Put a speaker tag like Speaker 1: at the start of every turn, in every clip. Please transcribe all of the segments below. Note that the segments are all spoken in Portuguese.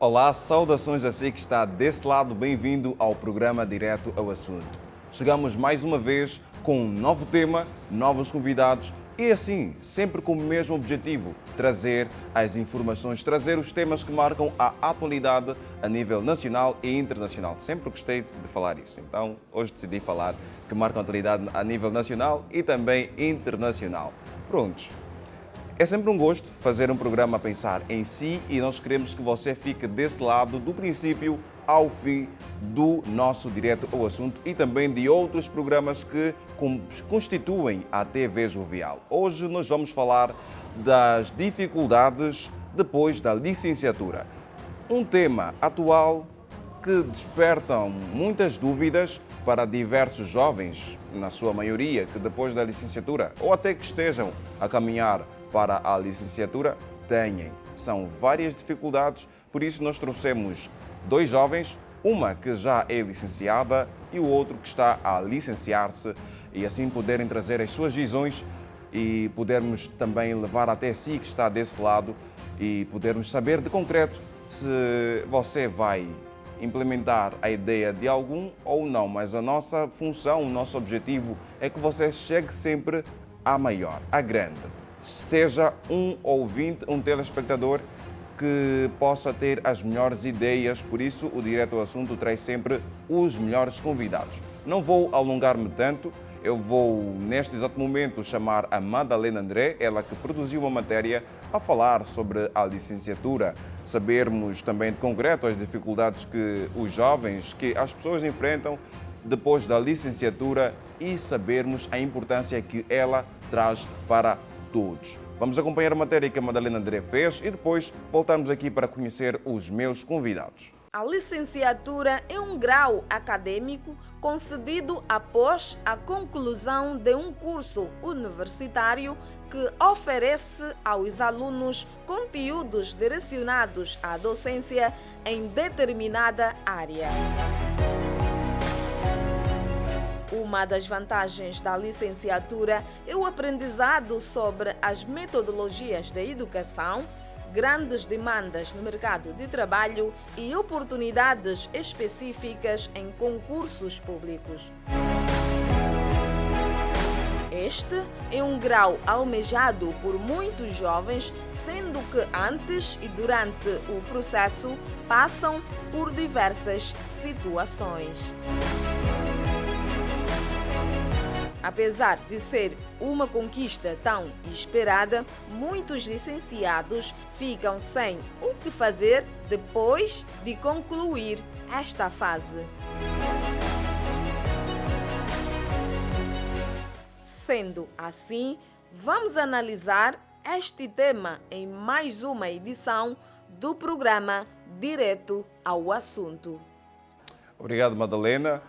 Speaker 1: Olá, saudações a si que está desse lado, bem-vindo ao programa Direto ao Assunto. Chegamos mais uma vez com um novo tema, novos convidados e assim, sempre com o mesmo objetivo, trazer as informações, trazer os temas que marcam a atualidade a nível nacional e internacional. Sempre gostei de falar isso, então hoje decidi falar que marcam a atualidade a nível nacional e também internacional. Prontos. É sempre um gosto fazer um programa a pensar em si e nós queremos que você fique desse lado do princípio ao fim do nosso Direto ao Assunto e também de outros programas que constituem a TV Jovial. Hoje nós vamos falar das dificuldades depois da licenciatura. Um tema atual que despertam muitas dúvidas para diversos jovens, na sua maioria, que depois da licenciatura ou até que estejam a caminhar para a licenciatura, são várias dificuldades, por isso nós trouxemos dois jovens, uma que já é licenciada e o outro que está a licenciar-se e assim poderem trazer as suas visões e podermos também levar até si que está desse lado e podermos saber de concreto se você vai implementar a ideia de algum ou não, mas a nossa função, o nosso objetivo é que você chegue sempre à maior, à grande. Seja um ouvinte, um telespectador que possa ter as melhores ideias, por isso o Direto ao Assunto traz sempre os melhores convidados. Não vou alongar-me tanto, eu vou neste exato momento chamar a Madalena André, ela que produziu uma matéria a falar sobre a licenciatura, sabermos também de concreto as dificuldades que os jovens, que as pessoas enfrentam depois da licenciatura e sabermos a importância que ela traz para todos. Vamos acompanhar a matéria que a Madalena André fez e depois voltamos aqui para conhecer os meus convidados.
Speaker 2: A licenciatura é um grau acadêmico concedido após a conclusão de um curso universitário que oferece aos alunos conteúdos direcionados à docência em determinada área. Uma das vantagens da licenciatura é o aprendizado sobre as metodologias da educação, grandes demandas no mercado de trabalho e oportunidades específicas em concursos públicos. Este é um grau almejado por muitos jovens, sendo que antes e durante o processo passam por diversas situações. Apesar de ser uma conquista tão esperada, muitos licenciados ficam sem o que fazer depois de concluir esta fase. Sendo assim, vamos analisar este tema em mais uma edição do programa Direto ao Assunto.
Speaker 1: Obrigado, Madalena.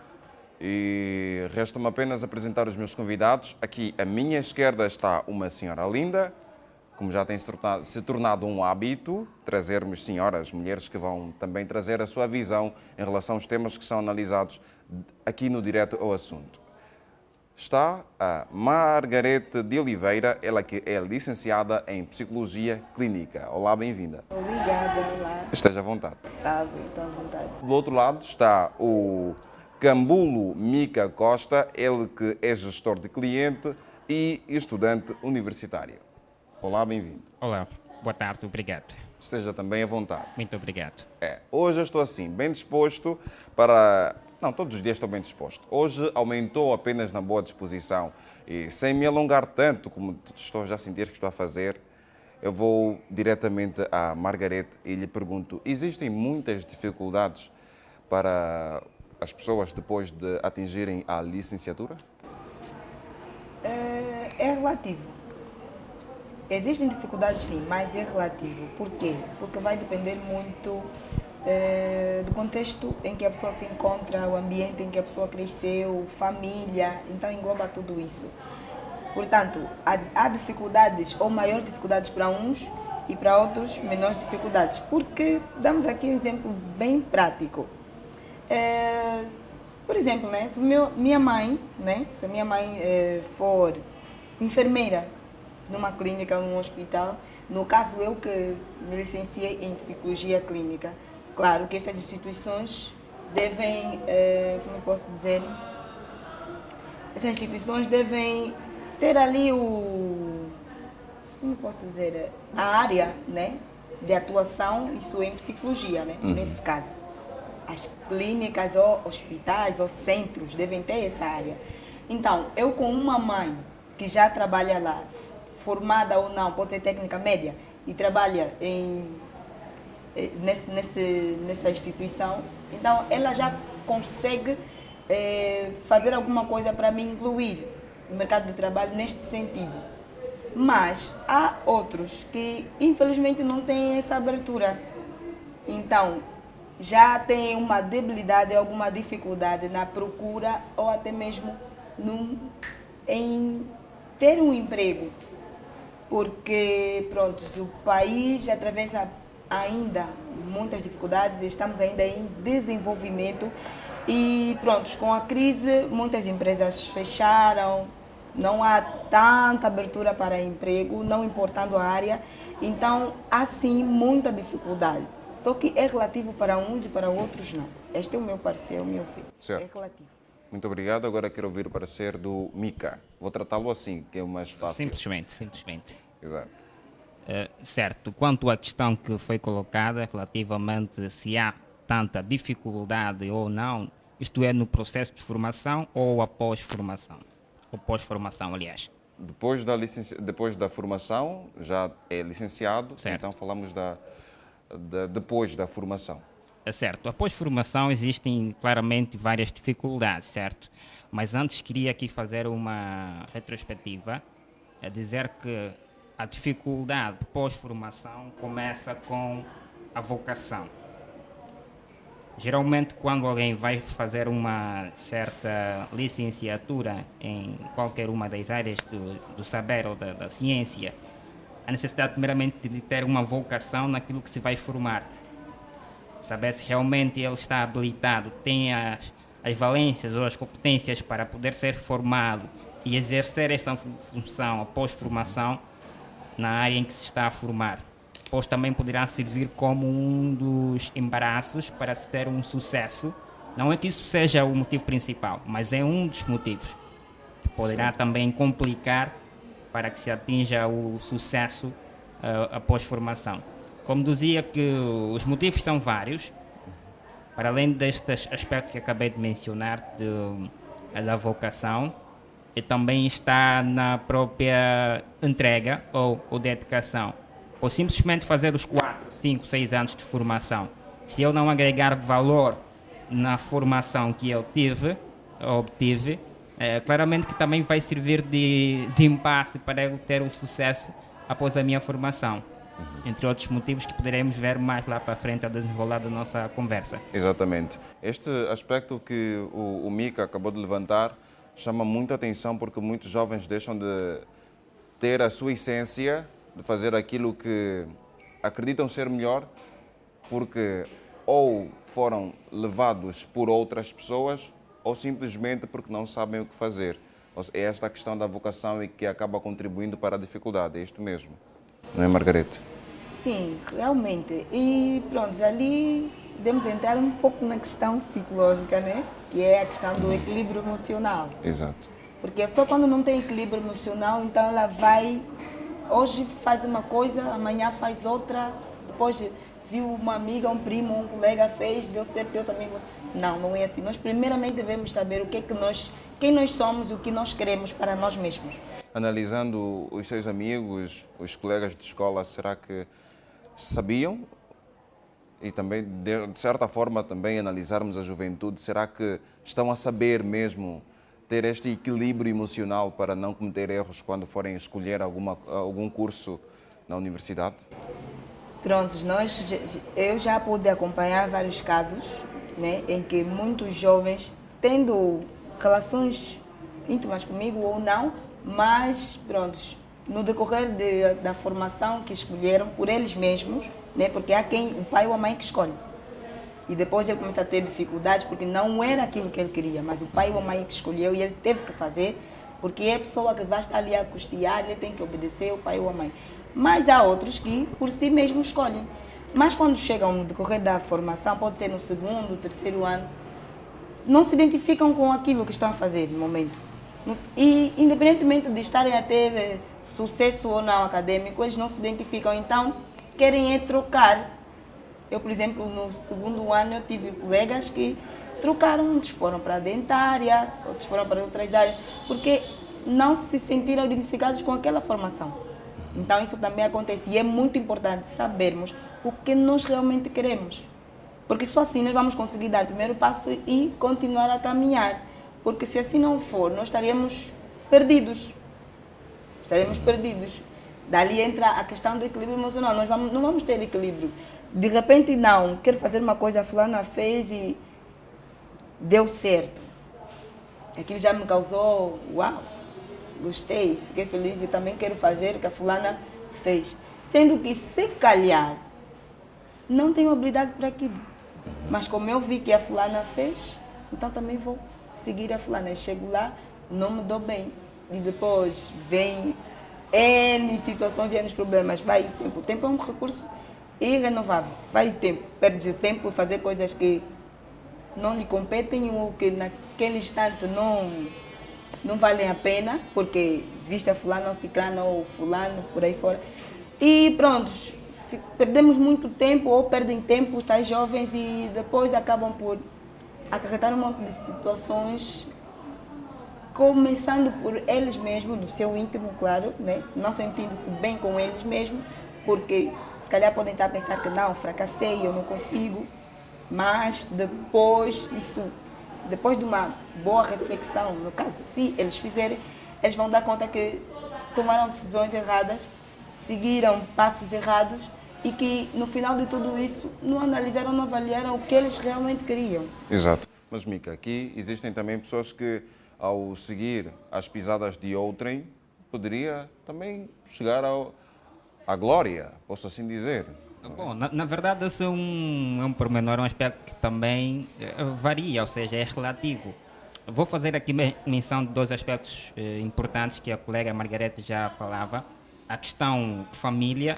Speaker 1: E resta-me apenas apresentar os meus convidados. Aqui à minha esquerda está uma senhora linda, como já tem se tornado um hábito, trazermos senhoras, mulheres que vão também trazer a sua visão em relação aos temas que são analisados aqui no Direto ao Assunto. Está a Margarete de Oliveira, ela que é licenciada em Psicologia Clínica. Olá, bem-vinda.
Speaker 3: Obrigada, olá.
Speaker 1: Esteja à vontade.
Speaker 3: Estou à vontade.
Speaker 1: Do outro lado está o Cambulo Mica Costa, ele que é gestor de cliente e estudante universitário. Olá, bem-vindo.
Speaker 4: Olá, boa tarde, obrigado.
Speaker 1: Esteja também à vontade.
Speaker 4: Muito obrigado.
Speaker 1: Hoje eu estou assim, bem disposto para... Não, todos os dias estou bem disposto. Hoje aumentou apenas na boa disposição e sem me alongar tanto como estou já a sentir que estou a fazer, eu vou diretamente à Margarete e lhe pergunto, existem muitas dificuldades para as pessoas depois de atingirem a licenciatura?
Speaker 3: É relativo. Existem dificuldades sim, mas é relativo. Por quê? Porque vai depender muito do contexto em que a pessoa se encontra, o ambiente em que a pessoa cresceu, família, então engloba tudo isso. Portanto, há dificuldades ou maiores dificuldades para uns e para outros menores dificuldades. Porque damos aqui um exemplo bem prático. Por exemplo, né, se minha mãe for enfermeira numa clínica, num hospital, no caso eu que me licenciei em psicologia clínica, claro que estas instituições devem, como eu posso dizer, essas instituições devem ter ali como posso dizer, a área, né, de atuação, isso em psicologia, né, nesse caso. As clínicas ou hospitais ou centros devem ter essa área. Então, eu com uma mãe que já trabalha lá, formada ou não, pode ser técnica média, e trabalha nessa instituição, então ela já consegue fazer alguma coisa para me incluir no mercado de trabalho neste sentido. Mas há outros que infelizmente não têm essa abertura. Então, já têm uma debilidade, alguma dificuldade na procura ou até mesmo em ter um emprego. Porque, pronto, o país atravessa ainda muitas dificuldades, estamos ainda em desenvolvimento e, pronto, com a crise muitas empresas fecharam, não há tanta abertura para emprego, não importando a área, então há sim muita dificuldade. Só que é relativo para uns e para outros não. Este é o meu parecer, o meu filho.
Speaker 1: Certo.
Speaker 3: É relativo.
Speaker 1: Muito obrigado. Agora quero ouvir o parecer do Mika. Vou tratá-lo assim, que é o mais fácil.
Speaker 4: Simplesmente.
Speaker 1: Exato.
Speaker 4: Certo. Quanto à questão que foi colocada relativamente se há tanta dificuldade ou não, isto é no processo de formação ou após formação? Ou pós-formação, aliás.
Speaker 1: Depois da formação, já é licenciado,
Speaker 4: certo.
Speaker 1: Então falamos depois da formação.
Speaker 4: Certo. Após formação existem claramente várias dificuldades, certo? Mas antes queria aqui fazer uma retrospectiva, a dizer que a dificuldade pós-formação começa com a vocação. Geralmente, quando alguém vai fazer uma certa licenciatura em qualquer uma das áreas do saber ou da ciência, a necessidade primeiramente de ter uma vocação naquilo que se vai formar. Saber se realmente ele está habilitado, tem as valências ou as competências para poder ser formado e exercer esta função após formação na área em que se está a formar. Pois também poderá servir como um dos embaraços para se ter um sucesso. Não é que isso seja o motivo principal, mas é um dos motivos que poderá também complicar para que se atinja o sucesso após formação. Como dizia que os motivos são vários, para além destes aspectos que acabei de mencionar da vocação, e também está na própria entrega ou dedicação. Ou simplesmente fazer os 4, 5, 6 anos de formação. Se eu não agregar valor na formação que eu obtive, claramente que também vai servir de impasse para eu ter o sucesso após a minha formação. Entre outros motivos que poderemos ver mais lá para frente ao desenrolar da nossa conversa.
Speaker 1: Exatamente. Este aspecto que o Mika acabou de levantar chama muita atenção porque muitos jovens deixam de ter a sua essência, de fazer aquilo que acreditam ser melhor, porque ou foram levados por outras pessoas ou simplesmente porque não sabem o que fazer. É esta a questão da vocação e que acaba contribuindo para a dificuldade, é isto mesmo. Não é, Margarete?
Speaker 3: Sim, realmente. E pronto, ali podemos entrar um pouco na questão psicológica, né? Que é a questão do equilíbrio emocional.
Speaker 1: Exato.
Speaker 3: Porque só quando não tem equilíbrio emocional, então ela vai, hoje faz uma coisa, amanhã faz outra, depois viu uma amiga, um primo, um colega fez, deu certo, eu também vou. Não, não é assim. Nós primeiramente devemos saber o que é que quem nós somos e o que nós queremos para nós mesmos.
Speaker 1: Analisando os seus amigos, os colegas de escola, será que sabiam? E também, de certa forma, também analisarmos a juventude, será que estão a saber mesmo ter este equilíbrio emocional para não cometer erros quando forem escolher algum curso na universidade?
Speaker 3: Prontos, eu já pude acompanhar vários casos, né, em que muitos jovens, tendo relações íntimas comigo ou não, mas prontos, no decorrer da formação que escolheram por eles mesmos, né, porque há o pai ou a mãe que escolhe. E depois ele começa a ter dificuldades porque não era aquilo que ele queria, mas o pai ou a mãe que escolheu e ele teve que fazer, porque é a pessoa que vai estar ali a custear, ele tem que obedecer o pai ou a mãe. Mas há outros que por si mesmos escolhem. Mas quando chegam no decorrer da formação, pode ser no segundo, terceiro ano, não se identificam com aquilo que estão a fazer no momento. E independentemente de estarem a ter sucesso ou não acadêmico, eles não se identificam, então querem trocar. Eu, por exemplo, no segundo ano eu tive colegas que trocaram, uns foram para a dentária, outros foram para outras áreas, porque não se sentiram identificados com aquela formação. Então isso também acontece e é muito importante sabermos o que nós realmente queremos. Porque só assim nós vamos conseguir dar o primeiro passo e continuar a caminhar. Porque se assim não for, nós estaríamos perdidos. Estaremos perdidos. Dali entra a questão do equilíbrio emocional. Nós não vamos ter equilíbrio. De repente, não, quero fazer uma coisa, a fulana fez e deu certo. Aquilo já me causou, uau, gostei, fiquei feliz e também quero fazer o que a fulana fez. Sendo que, se calhar, não tenho habilidade para aquilo. Mas como eu vi que a fulana fez, então também vou seguir a fulana. Eu chego lá, não me dou bem. E depois vem N situações e N problemas. Vai o tempo. O tempo é um recurso irrenovável. Vai o tempo. Perde o tempo em fazer coisas que não lhe competem ou que naquele instante não valem a pena, porque viste a fulana ou ciclana ou fulano, por aí fora. E pronto, perdemos muito tempo ou perdem tempo os tais jovens e depois acabam por acarretar um monte de situações, começando por eles mesmos, do seu íntimo, claro, né? Não sentindo-se bem com eles mesmos, porque se calhar podem estar a pensar que não, fracassei, eu não consigo, mas depois de uma boa reflexão, no caso, se eles fizerem, eles vão dar conta que tomaram decisões erradas, seguiram passos errados e que no final de tudo isso não analisaram, não avaliaram o que eles realmente queriam.
Speaker 1: Exato. Mas, Mica, aqui existem também pessoas que, ao seguir as pisadas de outrem, poderia também chegar à glória, posso assim dizer.
Speaker 4: Bom, na verdade, esse é um pormenor, um aspecto que também varia, ou seja, é relativo. Vou fazer aqui menção de dois aspectos importantes que a colega Margarete já falava. A questão família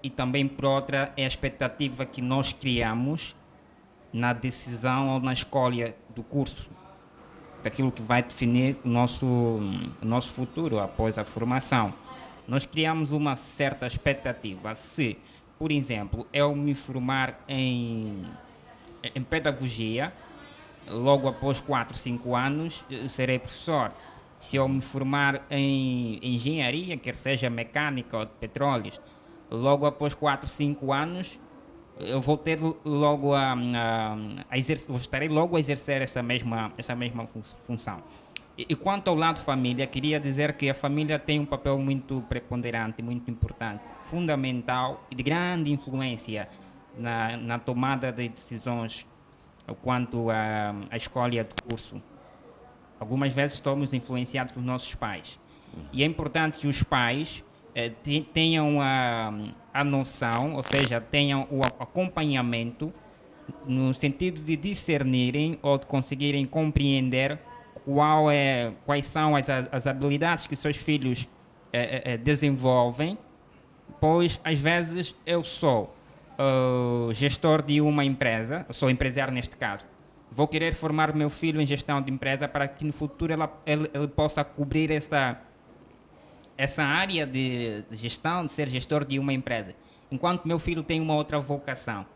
Speaker 4: e também, por outra, é a expectativa que nós criamos na decisão ou na escolha do curso, daquilo que vai definir o nosso futuro após a formação. Nós criamos uma certa expectativa. Se, por exemplo, eu me formar em pedagogia, logo após 4, 5 anos, eu serei professor. Se eu me formar em engenharia, quer seja mecânica ou de petróleos, logo após 4, 5 anos, eu vou ter logo estarei logo a exercer essa mesma função. E quanto ao lado família, queria dizer que a família tem um papel muito preponderante, muito importante, fundamental e de grande influência na tomada de decisões quanto à escolha de curso. Algumas vezes somos influenciados por nossos pais. E é importante que os pais tenham a noção, ou seja, tenham o acompanhamento no sentido de discernirem ou de conseguirem compreender quais são as habilidades que seus filhos desenvolvem, pois às vezes eu sou gestor de uma empresa, sou empresário neste caso, vou querer formar o meu filho em gestão de empresa para que no futuro ele possa cobrir essa área de gestão, de ser gestor de uma empresa, enquanto meu filho tem uma outra vocação.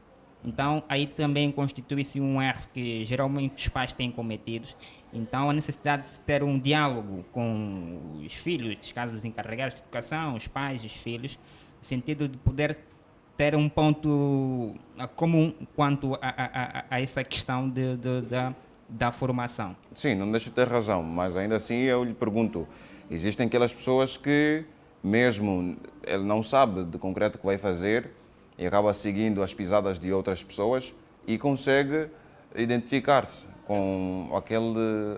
Speaker 4: Então, aí também constitui-se um erro que geralmente os pais têm cometido. Então, a necessidade de ter um diálogo com os filhos, nos casos encarregados de educação, os pais e os filhos, no sentido de poder ter um ponto comum quanto a essa questão da formação.
Speaker 1: Sim, não deixa de ter razão, mas ainda assim eu lhe pergunto, existem aquelas pessoas que, mesmo ele não sabe de concreto o que vai fazer, e acaba seguindo as pisadas de outras pessoas e consegue identificar-se com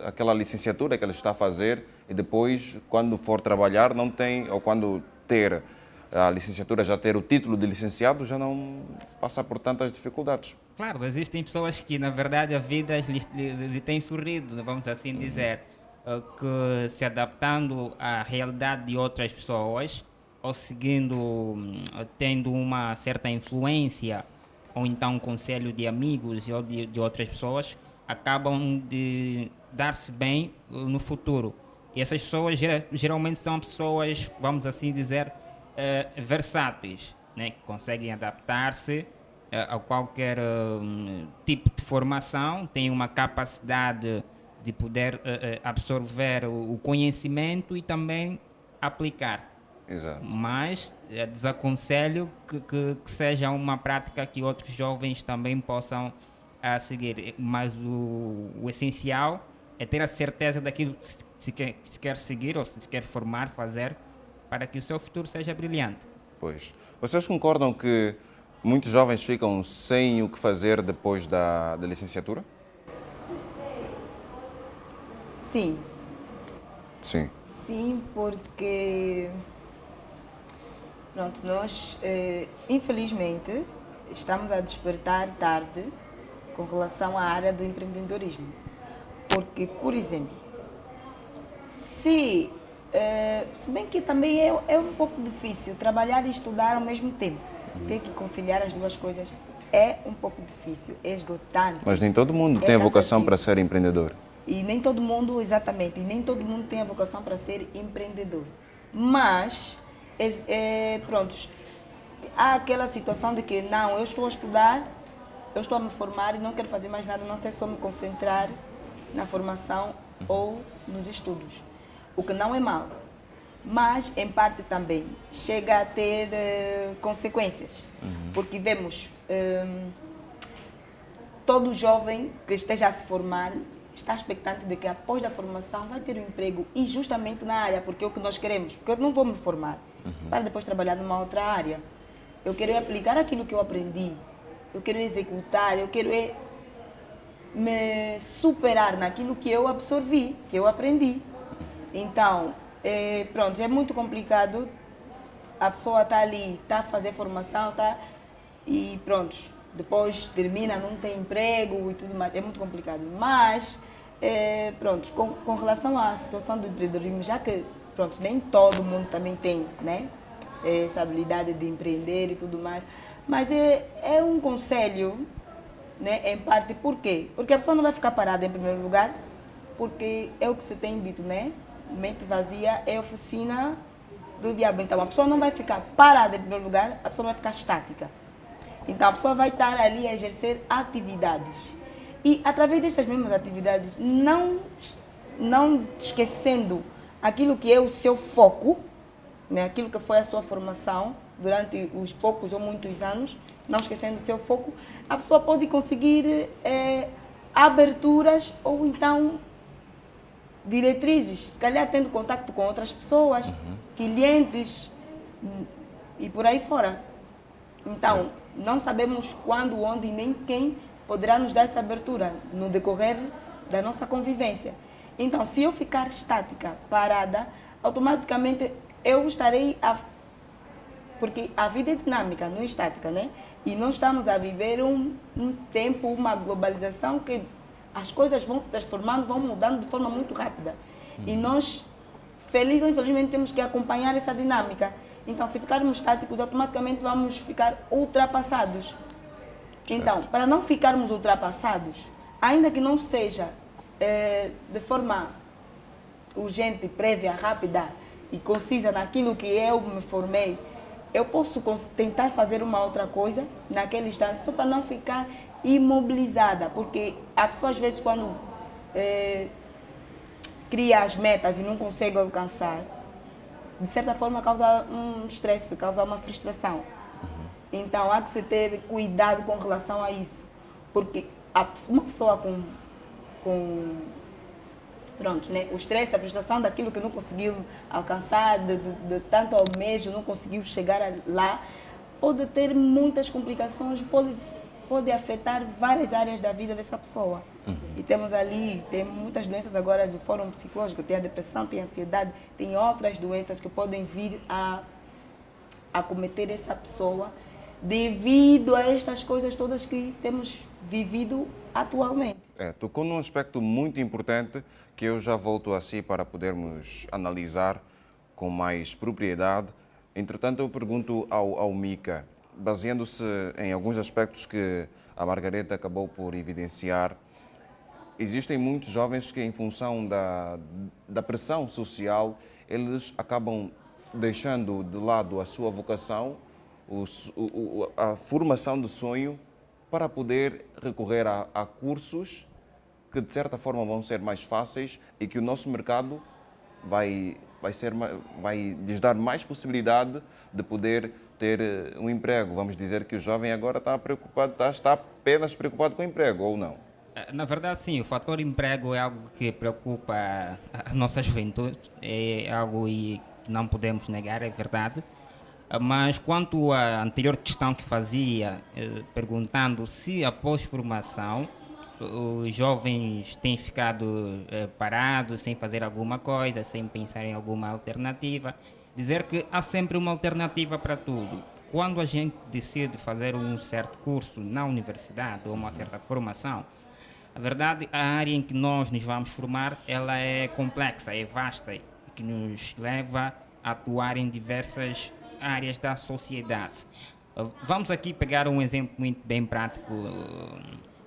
Speaker 1: aquela licenciatura que ele está a fazer e depois, quando for trabalhar, não tem, ou quando ter a licenciatura, já ter o título de licenciado, já não passa por tantas dificuldades.
Speaker 4: Claro, existem pessoas que, na verdade, a vida lhe tem sorrido, vamos assim dizer, que se adaptando à realidade de outras pessoas, ou tendo uma certa influência ou então um conselho de amigos ou de outras pessoas, acabam de dar-se bem no futuro. E essas pessoas geralmente são pessoas, vamos assim dizer, versáteis, né? Que conseguem adaptar-se a qualquer tipo de formação, têm uma capacidade de poder absorver o conhecimento e também aplicar.
Speaker 1: Exato.
Speaker 4: Mas desaconselho que seja uma prática que outros jovens também possam seguir. Mas o essencial é ter a certeza daquilo que se quer seguir ou se quer formar, fazer, para que o seu futuro seja brilhante.
Speaker 1: Pois. Vocês concordam que muitos jovens ficam sem o que fazer depois da licenciatura?
Speaker 3: Sim.
Speaker 1: Sim.
Speaker 3: Sim, porque pronto, nós infelizmente estamos a despertar tarde com relação à área do empreendedorismo. Porque, por exemplo, se bem que também é um pouco difícil trabalhar e estudar ao mesmo tempo, ter que conciliar as duas coisas é um pouco difícil, é esgotante.
Speaker 1: Mas nem todo mundo tem a vocação para ser empreendedor.
Speaker 3: E nem todo mundo, exatamente, e nem todo mundo tem a vocação para ser empreendedor. Mas, pronto, há aquela situação de que, não, eu estou a estudar, eu estou a me formar e não quero fazer mais nada, não sei só me concentrar na formação ou nos estudos. O que não é mau, mas, em parte também, chega a ter consequências. Porque vemos todo jovem que esteja a se formar está expectante de que após a formação vai ter um emprego e justamente na área, porque é o que nós queremos. Porque eu não vou me formar para depois trabalhar numa outra área. Eu quero aplicar aquilo que eu aprendi, eu quero executar, eu quero me superar naquilo que eu absorvi, que eu aprendi. Então, pronto, é muito complicado. A pessoa está ali, está a fazer formação, e pronto, depois termina, não tem emprego e tudo mais, é muito complicado. Mas, pronto, com relação à situação do empreendedorismo, já que pronto, nem todo mundo também tem, né, essa habilidade de empreender e tudo mais, mas é um conselho, né, em parte. Por quê? Porque a pessoa não vai ficar parada em primeiro lugar, porque é o que se tem dito, né? Mente vazia é oficina do diabo. Então, a pessoa não vai ficar parada em primeiro lugar, a pessoa não vai ficar estática. Então, a pessoa vai estar ali a exercer atividades. E, através destas mesmas atividades, não esquecendo aquilo que é o seu foco, né? Aquilo que foi a sua formação durante os poucos ou muitos anos, não esquecendo o seu foco, a pessoa pode conseguir aberturas ou então diretrizes, se calhar tendo contato com outras pessoas, clientes e por aí fora. Então, não sabemos quando, onde e nem quem poderá nos dar essa abertura no decorrer da nossa convivência. Então, se eu ficar estática, parada, automaticamente eu estarei porque a vida é dinâmica, não é estática, né? E nós estamos a viver um tempo, uma globalização que as coisas vão se transformando, vão mudando de forma muito rápida. E nós, feliz ou infelizmente, temos que acompanhar essa dinâmica. Então, se ficarmos estáticos, automaticamente vamos ficar ultrapassados. Então, para não ficarmos ultrapassados, ainda que não seja de forma urgente, prévia, rápida e concisa naquilo que eu me formei, eu posso tentar fazer uma outra coisa naquele instante, só para não ficar imobilizada, porque a pessoa às vezes quando cria as metas e não consegue alcançar, de certa forma causa um estresse, causa uma frustração. Então há que se ter cuidado com relação a isso, porque uma pessoa com pronto, né, o estresse, a frustração daquilo que não conseguiu alcançar, de tanto almejo, não conseguiu chegar lá, pode ter muitas complicações, pode afetar várias áreas da vida dessa pessoa. E tem muitas doenças agora do fórum psicológico, tem a depressão, tem a ansiedade, tem outras doenças que podem vir a acometer essa pessoa devido a estas coisas todas que temos vivido atualmente.
Speaker 1: Tocou num aspecto muito importante que eu já volto a si para podermos analisar com mais propriedade. Entretanto, eu pergunto ao Mika, baseando-se em alguns aspectos que a Margareta acabou por evidenciar, existem muitos jovens que, em função da pressão social, eles acabam deixando de lado a sua vocação, a formação de sonho, para poder recorrer a cursos que, de certa forma, vão ser mais fáceis e que o nosso mercado vai lhes dar mais possibilidade de poder ter um emprego. Vamos dizer que o jovem agora está apenas preocupado com o emprego, ou não?
Speaker 4: Na verdade, sim, o fator emprego é algo que preocupa a nossa juventude, é algo que não podemos negar, é verdade. Mas quanto à anterior questão que fazia, perguntando se após formação os jovens têm ficado parados, sem fazer alguma coisa, sem pensar em alguma alternativa, dizer que há sempre uma alternativa para tudo. Quando a gente decide fazer um certo curso na universidade ou uma certa formação, a verdade, a área em que nós nos vamos formar, ela é complexa, é vasta, e que nos leva a atuar em diversas áreas da sociedade. Vamos aqui pegar um exemplo muito bem prático,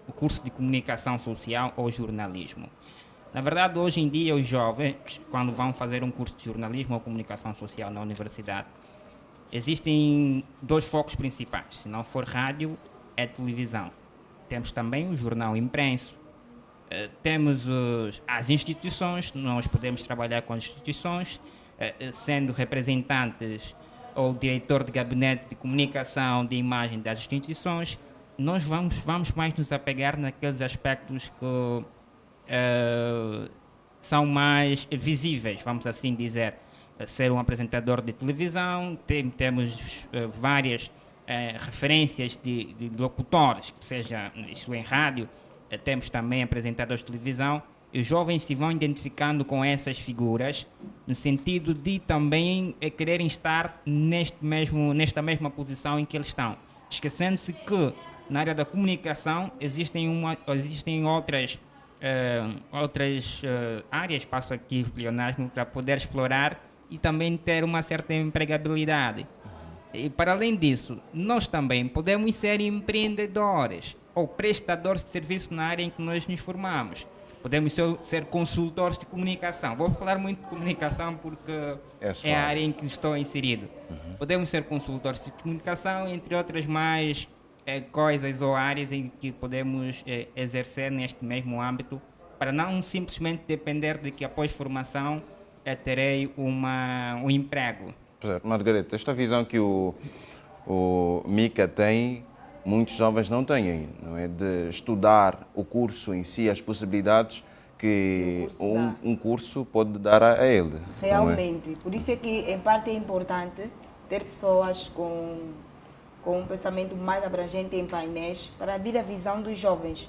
Speaker 4: o curso de comunicação social ou jornalismo. Na verdade, hoje em dia, os jovens, quando vão fazer um curso de jornalismo ou comunicação social na universidade, existem dois focos principais. Se não for rádio, é televisão. Temos também o jornal impresso. Temos as instituições, nós podemos trabalhar com as instituições, sendo representantes ou diretor de gabinete de comunicação de imagem das instituições. Nós vamos mais nos apegar naqueles aspectos que são mais visíveis, vamos assim dizer. Ser um apresentador de televisão, temos várias referências de locutores, que seja isso em rádio, temos também apresentadores de televisão, e os jovens se vão identificando com essas figuras, no sentido de também quererem estar nesta mesma posição em que eles estão, esquecendo-se que na área da comunicação existem outras áreas, passo aqui o pleonasmo, para poder explorar e também ter uma certa empregabilidade. E para além disso, nós também podemos ser empreendedores ou prestadores de serviço na área em que nós nos formamos. Podemos ser consultores de comunicação. Vou falar muito de comunicação porque é a área em que estou inserido. Podemos ser consultores de comunicação, entre outras mais coisas ou áreas em que podemos exercer neste mesmo âmbito, para não simplesmente depender de que após formação terei um emprego.
Speaker 1: Margareta, esta visão que o Mica tem, muitos jovens não têm, não é? De estudar o curso em si, as possibilidades que um curso pode dar a ele.
Speaker 3: Realmente. Por isso é que, em parte, é importante ter pessoas com um pensamento mais abrangente em painéis para vir a visão dos jovens.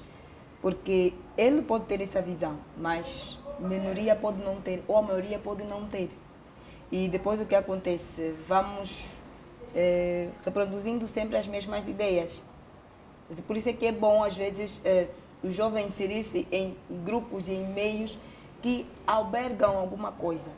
Speaker 3: Porque ele pode ter essa visão, mas a minoria pode não ter, ou a maioria pode não ter. E depois o que acontece? Vamos reproduzindo sempre as mesmas ideias. Por isso é que é bom, às vezes, o jovem inserir-se em grupos e em meios que albergam alguma coisa,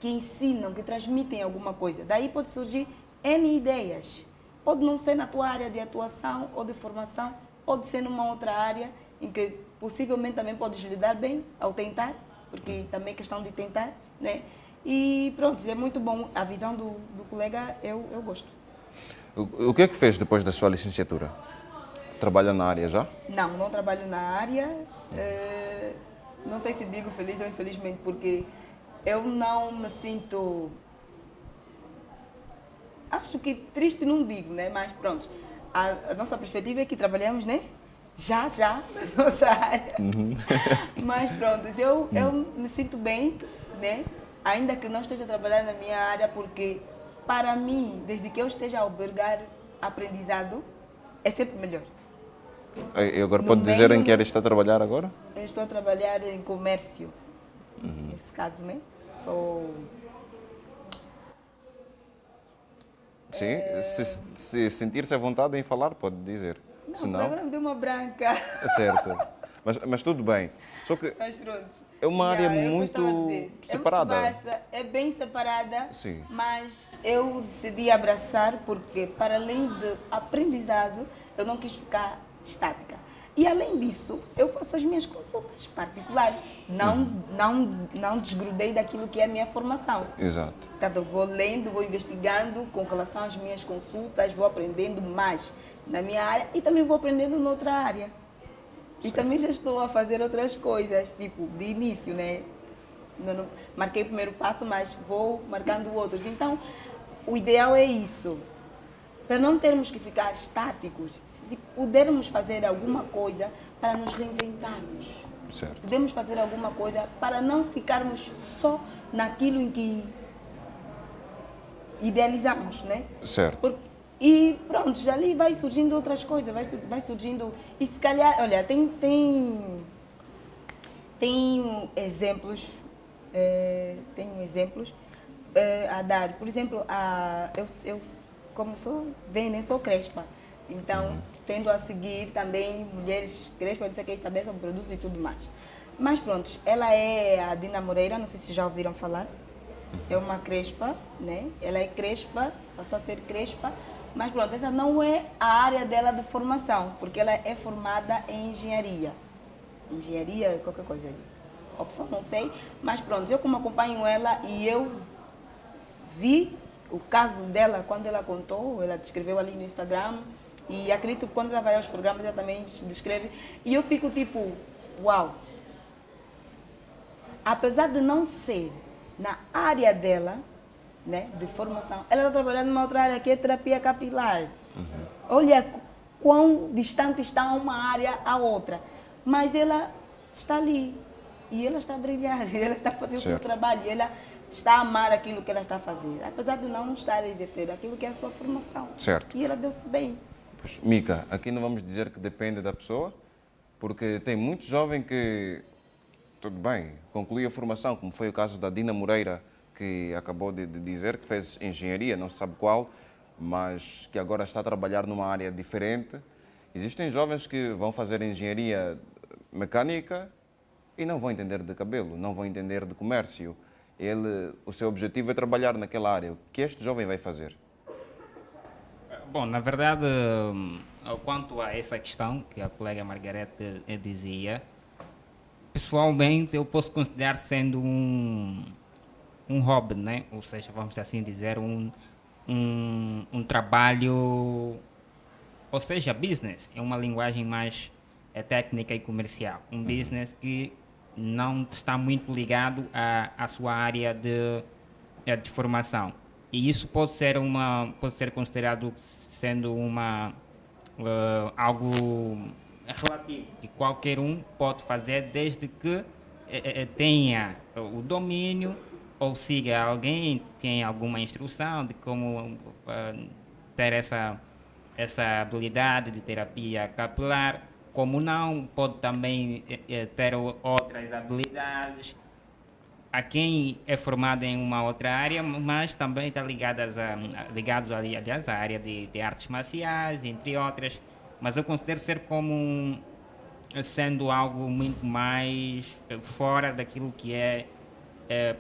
Speaker 3: que ensinam, que transmitem alguma coisa. Daí pode surgir N ideias. Pode não ser na tua área de atuação ou de formação, pode ser numa outra área em que possivelmente também podes lidar bem ao tentar, porque também é questão de tentar, né? E pronto, é muito bom. A visão do colega, eu gosto.
Speaker 1: O que é que fez depois da sua licenciatura? Trabalha na área já?
Speaker 3: Não trabalho na área. Não sei se digo feliz ou infelizmente, porque eu não me sinto... Acho que triste não digo, né? Mas pronto, a nossa perspectiva é que trabalhamos, né? Já na nossa área. Mas pronto, eu me sinto bem, né? Ainda que não esteja trabalhando na minha área, porque para mim, desde que eu esteja a albergar aprendizado, é sempre melhor.
Speaker 1: E agora pode dizer em que área está a trabalhar agora?
Speaker 3: Eu estou a trabalhar em comércio, nesse caso, né?
Speaker 1: Sim, se sentir-se à vontade em falar, pode dizer.
Speaker 3: Não, agora me deu uma branca.
Speaker 1: É certo. Mas tudo bem. Só que
Speaker 3: Mas pronto.
Speaker 1: é uma área
Speaker 3: É o que eu
Speaker 1: muito
Speaker 3: estava a dizer.
Speaker 1: separada.
Speaker 3: É muito vasta, é bem separada,
Speaker 1: Sim.
Speaker 3: mas eu decidi abraçar porque, para além de aprendizado, eu não quis ficar estática. E além disso, eu faço as minhas consultas particulares. Não desgrudei daquilo que é a minha formação.
Speaker 1: Exato.
Speaker 3: Portanto, eu vou lendo, vou investigando com relação às minhas consultas, vou aprendendo mais na minha área e também vou aprendendo noutra área. E também já estou a fazer outras coisas, tipo, de início, né? Marquei o primeiro passo, mas vou marcando outros. Então, o ideal é isso. Para não termos que ficar estáticos, se pudermos fazer alguma coisa para nos reinventarmos.
Speaker 1: Certo.
Speaker 3: Podemos fazer alguma coisa para não ficarmos só naquilo em que idealizamos, né?
Speaker 1: Certo.
Speaker 3: E pronto, já ali vai surgindo outras coisas, vai surgindo. E se calhar, olha, tem exemplos, a dar. Por exemplo, eu como bem, né, sou crespa. Então, tendo a seguir também mulheres crespas, não sei o que, saber sobre produtos e tudo mais. Mas pronto, ela é a Dina Moreira, não sei se já ouviram falar. É uma crespa, né? Ela é crespa, passou a ser crespa. Mas pronto, essa não é a área dela de formação, porque ela é formada em engenharia. Engenharia, qualquer coisa ali. Opção, não sei. Mas pronto, eu como acompanho ela e eu vi o caso dela quando ela contou, ela descreveu ali no Instagram. E acredito que quando ela vai aos programas ela também descreve. E eu fico tipo, uau! Apesar de não ser na área dela, né, de formação, ela está trabalhando numa outra área que é terapia capilar. Olha quão distante está uma área à outra. Mas ela está ali e ela está a brilhar, ela está a fazer o seu trabalho, ela está a amar aquilo que ela está a fazer, apesar de não estar a exercer aquilo que é a sua formação.
Speaker 1: Certo.
Speaker 3: E ela deu-se bem.
Speaker 1: Pois, Mica, aqui não vamos dizer que depende da pessoa, porque tem muito jovem que, tudo bem, conclui a formação, como foi o caso da Dina Moreira, que acabou de dizer que fez engenharia, não se sabe qual, mas que agora está a trabalhar numa área diferente. Existem jovens que vão fazer engenharia mecânica e não vão entender de cabelo, não vão entender de comércio. O seu objetivo é trabalhar naquela área. O que este jovem vai fazer?
Speaker 4: Bom, na verdade, quanto a essa questão que a colega Margarete dizia, pessoalmente eu posso considerar sendo um hobby, né? Ou seja, vamos assim dizer, um trabalho, ou seja, business, é uma linguagem mais técnica e comercial. Um business que não está muito ligado à sua área de formação. E isso pode ser considerado sendo algo relativo, que qualquer um pode fazer desde que tenha o domínio ou siga alguém, tenha alguma instrução de como ter essa habilidade de terapia capilar. Como não, pode também ter outras habilidades. A quem é formado em uma outra área, mas também está ligados aliás, à área de artes marciais, entre outras. Mas eu considero ser como sendo algo muito mais fora daquilo que é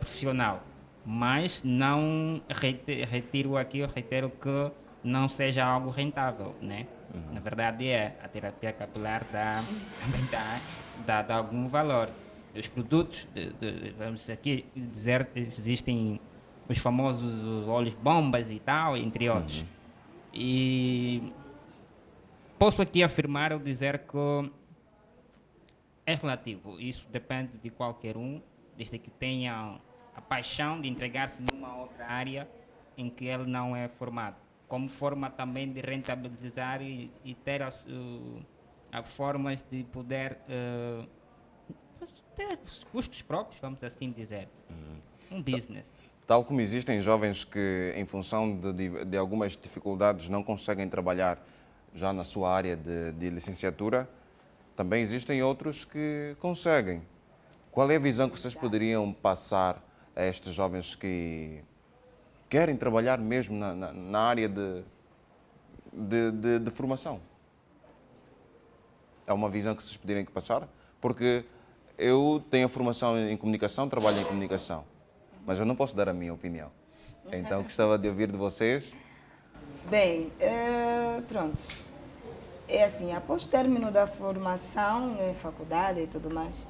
Speaker 4: profissional. Mas não reitero que não seja algo rentável, né? Na verdade, a terapia capilar também dá algum valor. Os produtos, vamos aqui dizer, existem os famosos óleos bombas e tal, entre outros. E posso aqui afirmar ou dizer que é relativo. Isso depende de qualquer um, desde que tenha a paixão de entregar-se numa outra área em que ele não é formado. Como forma também de rentabilizar e ter formas de poder ter os custos próprios, vamos assim dizer. Um business.
Speaker 1: Tal como existem jovens que, em função de algumas dificuldades, não conseguem trabalhar já na sua área de licenciatura, também existem outros que conseguem. Qual é a visão que vocês poderiam passar a estes jovens que querem trabalhar mesmo na área de formação? É uma visão que vocês poderiam passar? Porque eu tenho formação em comunicação, trabalho em comunicação, mas eu não posso dar a minha opinião. Então, gostava de ouvir de vocês.
Speaker 3: Bem, pronto. É assim, após o término da formação, faculdade e tudo mais,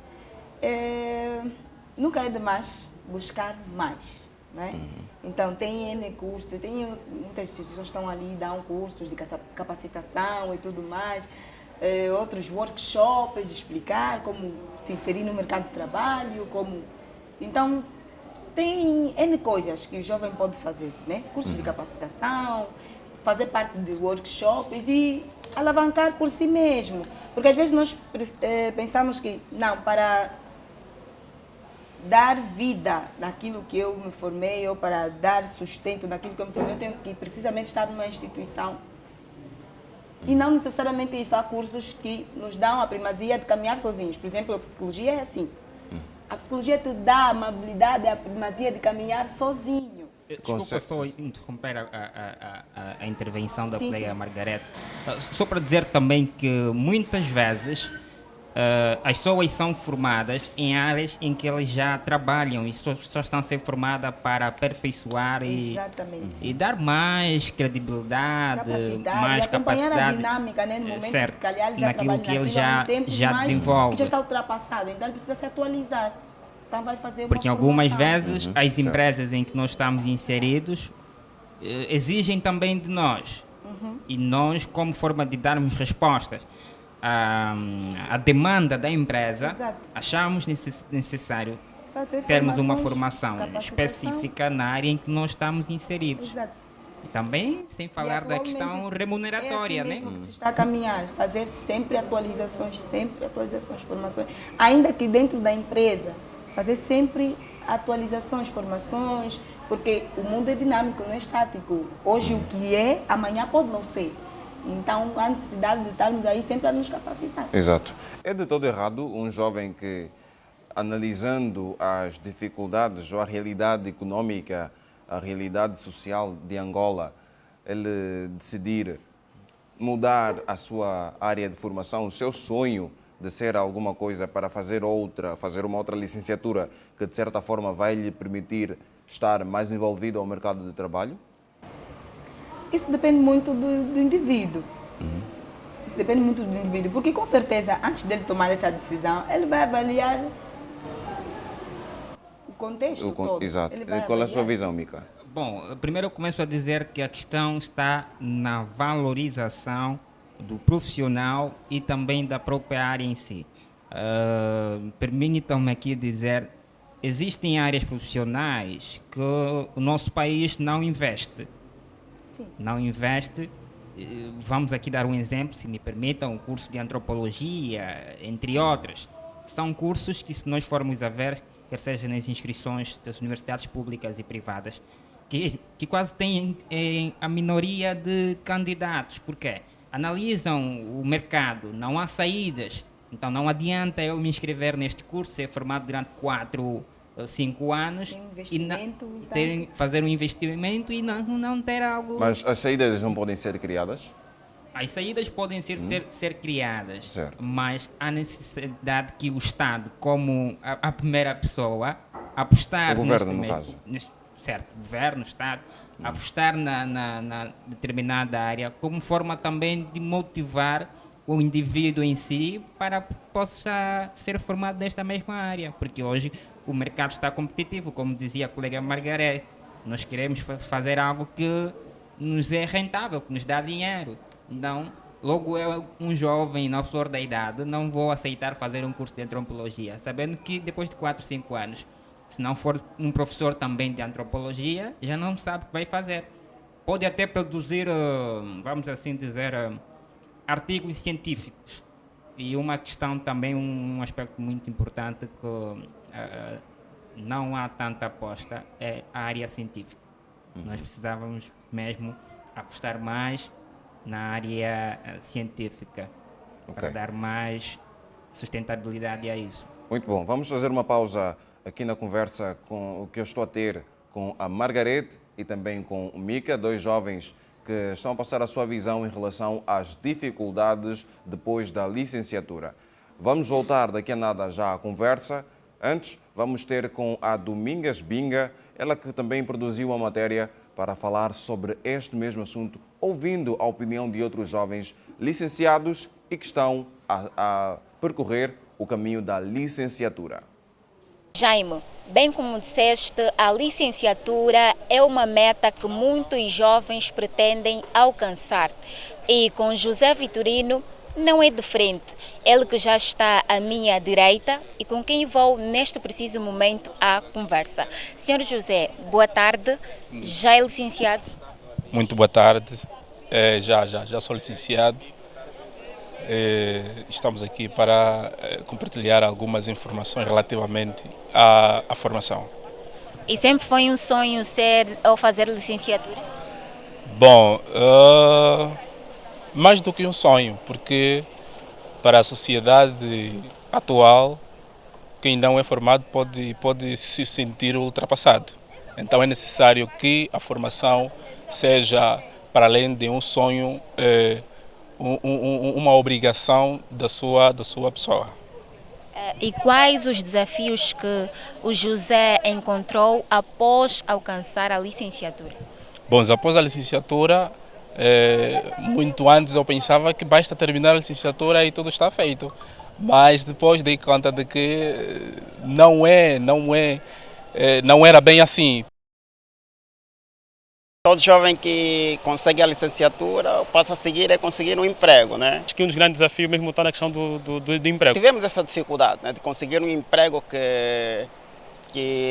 Speaker 3: nunca é demais buscar mais, né? Então, tem N cursos, tem muitas instituições que estão ali, dão cursos de capacitação e tudo mais, outros workshops de explicar como se inserir no mercado de trabalho, como... Então, tem N coisas que o jovem pode fazer, né? Cursos de capacitação, fazer parte de workshops e alavancar por si mesmo. Porque às vezes nós pensamos que, não, para dar vida naquilo que eu me formei ou para dar sustento naquilo que eu me formei, eu tenho que precisamente estar numa instituição. E não necessariamente isso. Há cursos que nos dão a primazia de caminhar sozinhos. Por exemplo, a psicologia é assim. A psicologia te dá a amabilidade, a primazia de caminhar sozinho.
Speaker 4: Desculpa só interromper a intervenção da
Speaker 3: Sim,
Speaker 4: colega
Speaker 3: sim.
Speaker 4: Margarete. Só para dizer também que muitas vezes as pessoas são formadas em áreas em que elas já trabalham e só estão a ser formadas para aperfeiçoar
Speaker 3: Exatamente.
Speaker 4: e dar mais credibilidade,
Speaker 3: Capacidade,
Speaker 4: mais
Speaker 3: e acompanhar a
Speaker 4: capacidade
Speaker 3: dinâmica, né? No momento
Speaker 4: certo,
Speaker 3: que, se calhar, ele já
Speaker 4: naquilo
Speaker 3: trabalha
Speaker 4: que ele
Speaker 3: naquilo há um tempo,
Speaker 4: já
Speaker 3: mas
Speaker 4: desenvolve.
Speaker 3: que já está ultrapassado, então ele precisa se atualizar. Então vai fazer uma
Speaker 4: Porque algumas
Speaker 3: formação.
Speaker 4: vezes as empresas em que nós estamos inseridos exigem também de nós. E nós, como forma de darmos respostas à demanda da empresa,
Speaker 3: Exato.
Speaker 4: achamos necessário
Speaker 3: Fazer
Speaker 4: termos uma
Speaker 3: formações,
Speaker 4: formação
Speaker 3: capacitação.
Speaker 4: específica na área em que nós estamos inseridos.
Speaker 3: Exato.
Speaker 4: E também sem falar da
Speaker 3: atualmente
Speaker 4: questão remuneratória,
Speaker 3: é assim
Speaker 4: né?
Speaker 3: mesmo que se está a caminhar, fazer sempre atualizações, formações. Ainda que dentro da empresa, fazer sempre atualizações, formações, porque o mundo é dinâmico, não é estático. Hoje o que é, amanhã pode não ser. Então há necessidade de estarmos aí sempre a nos capacitar.
Speaker 1: Exato. É de todo errado um jovem que, analisando as dificuldades ou a realidade econômica, a realidade social de Angola, ele decidir mudar a sua área de formação, o seu sonho de ser alguma coisa para fazer uma outra licenciatura que de certa forma vai lhe permitir estar mais envolvido ao mercado de trabalho?
Speaker 3: Isso depende muito do indivíduo. Isso depende muito do indivíduo, porque com certeza, antes dele tomar essa decisão, ele vai avaliar o contexto todo.
Speaker 1: Exato.
Speaker 3: Ele vai
Speaker 1: Qual é a sua
Speaker 3: avaliar.
Speaker 1: visão, Mica?
Speaker 4: Bom, primeiro eu começo a dizer que a questão está na valorização do profissional e também da própria área em si. Permitam-me aqui dizer, existem áreas profissionais que o nosso país não investe.
Speaker 3: Sim.
Speaker 4: Não investe. Vamos aqui dar um exemplo, se me permitam, o curso de antropologia, entre outros. São cursos que, se nós formos a ver, quer seja nas inscrições das universidades públicas e privadas, que quase têm a minoria de candidatos. Por quê? Analisam o mercado, não há saídas. Então não adianta eu me inscrever neste curso, ser formado durante 4, 5 anos
Speaker 3: Tem um
Speaker 4: e
Speaker 3: investimento, então.
Speaker 4: fazer um investimento e não ter algo...
Speaker 1: Mas as saídas não podem ser criadas?
Speaker 4: As saídas podem ser criadas,
Speaker 1: Certo.
Speaker 4: mas há necessidade que o Estado, como a primeira pessoa, apostar
Speaker 1: O governo, no caso.
Speaker 4: certo, governo, Estado, apostar na determinada área, como forma também de motivar o indivíduo em si para que possa ser formado nesta mesma área, porque hoje o mercado está competitivo, como dizia a colega Margarete, nós queremos fazer algo que nos é rentável, que nos dá dinheiro. Então, logo eu, um jovem na flor da idade, não vou aceitar fazer um curso de antropologia, sabendo que depois de 4, 5 anos, se não for um professor também de antropologia, já não sabe o que vai fazer. Pode até produzir, vamos assim dizer, artigos científicos. E uma questão também, um aspecto muito importante que não há tanta aposta é a área científica. Nós precisávamos mesmo apostar mais na área científica para dar mais sustentabilidade a isso.
Speaker 1: Muito bom. Vamos fazer uma pausa aqui na conversa com o que eu estou a ter com a Margarete e também com o Mica, dois jovens que estão a passar a sua visão em relação às dificuldades depois da licenciatura. Vamos voltar daqui a nada já à conversa. Antes, vamos ter com a Domingas Binga, ela que também produziu uma matéria para falar sobre este mesmo assunto, ouvindo a opinião de outros jovens licenciados e que estão a percorrer o caminho da licenciatura.
Speaker 5: Jaime, bem como disseste, a licenciatura é uma meta que muitos jovens pretendem alcançar. E com José Vitorino não é diferente. Ele que já está à minha direita e com quem vou neste preciso momento à conversa. Senhor José, boa tarde. Já é licenciado?
Speaker 6: Muito boa tarde. Já sou licenciado. Estamos aqui para compartilhar algumas informações relativamente à formação.
Speaker 5: E sempre foi um sonho ser ou fazer licenciatura?
Speaker 6: Bom, mais do que um sonho, porque para a sociedade atual, quem não é formado pode se sentir ultrapassado. Então é necessário que a formação seja, para além de um sonho, uma obrigação da sua pessoa.
Speaker 5: E quais os desafios que o José encontrou após alcançar a licenciatura?
Speaker 6: Bom, após a licenciatura, muito antes eu pensava que basta terminar a licenciatura e tudo está feito. Mas depois dei conta de que não era bem assim.
Speaker 7: Todo jovem que consegue a licenciatura, o passo a seguir é conseguir um emprego, né?
Speaker 8: Acho que um dos grandes desafios mesmo está na questão do emprego.
Speaker 7: Tivemos essa dificuldade, né, de conseguir um emprego que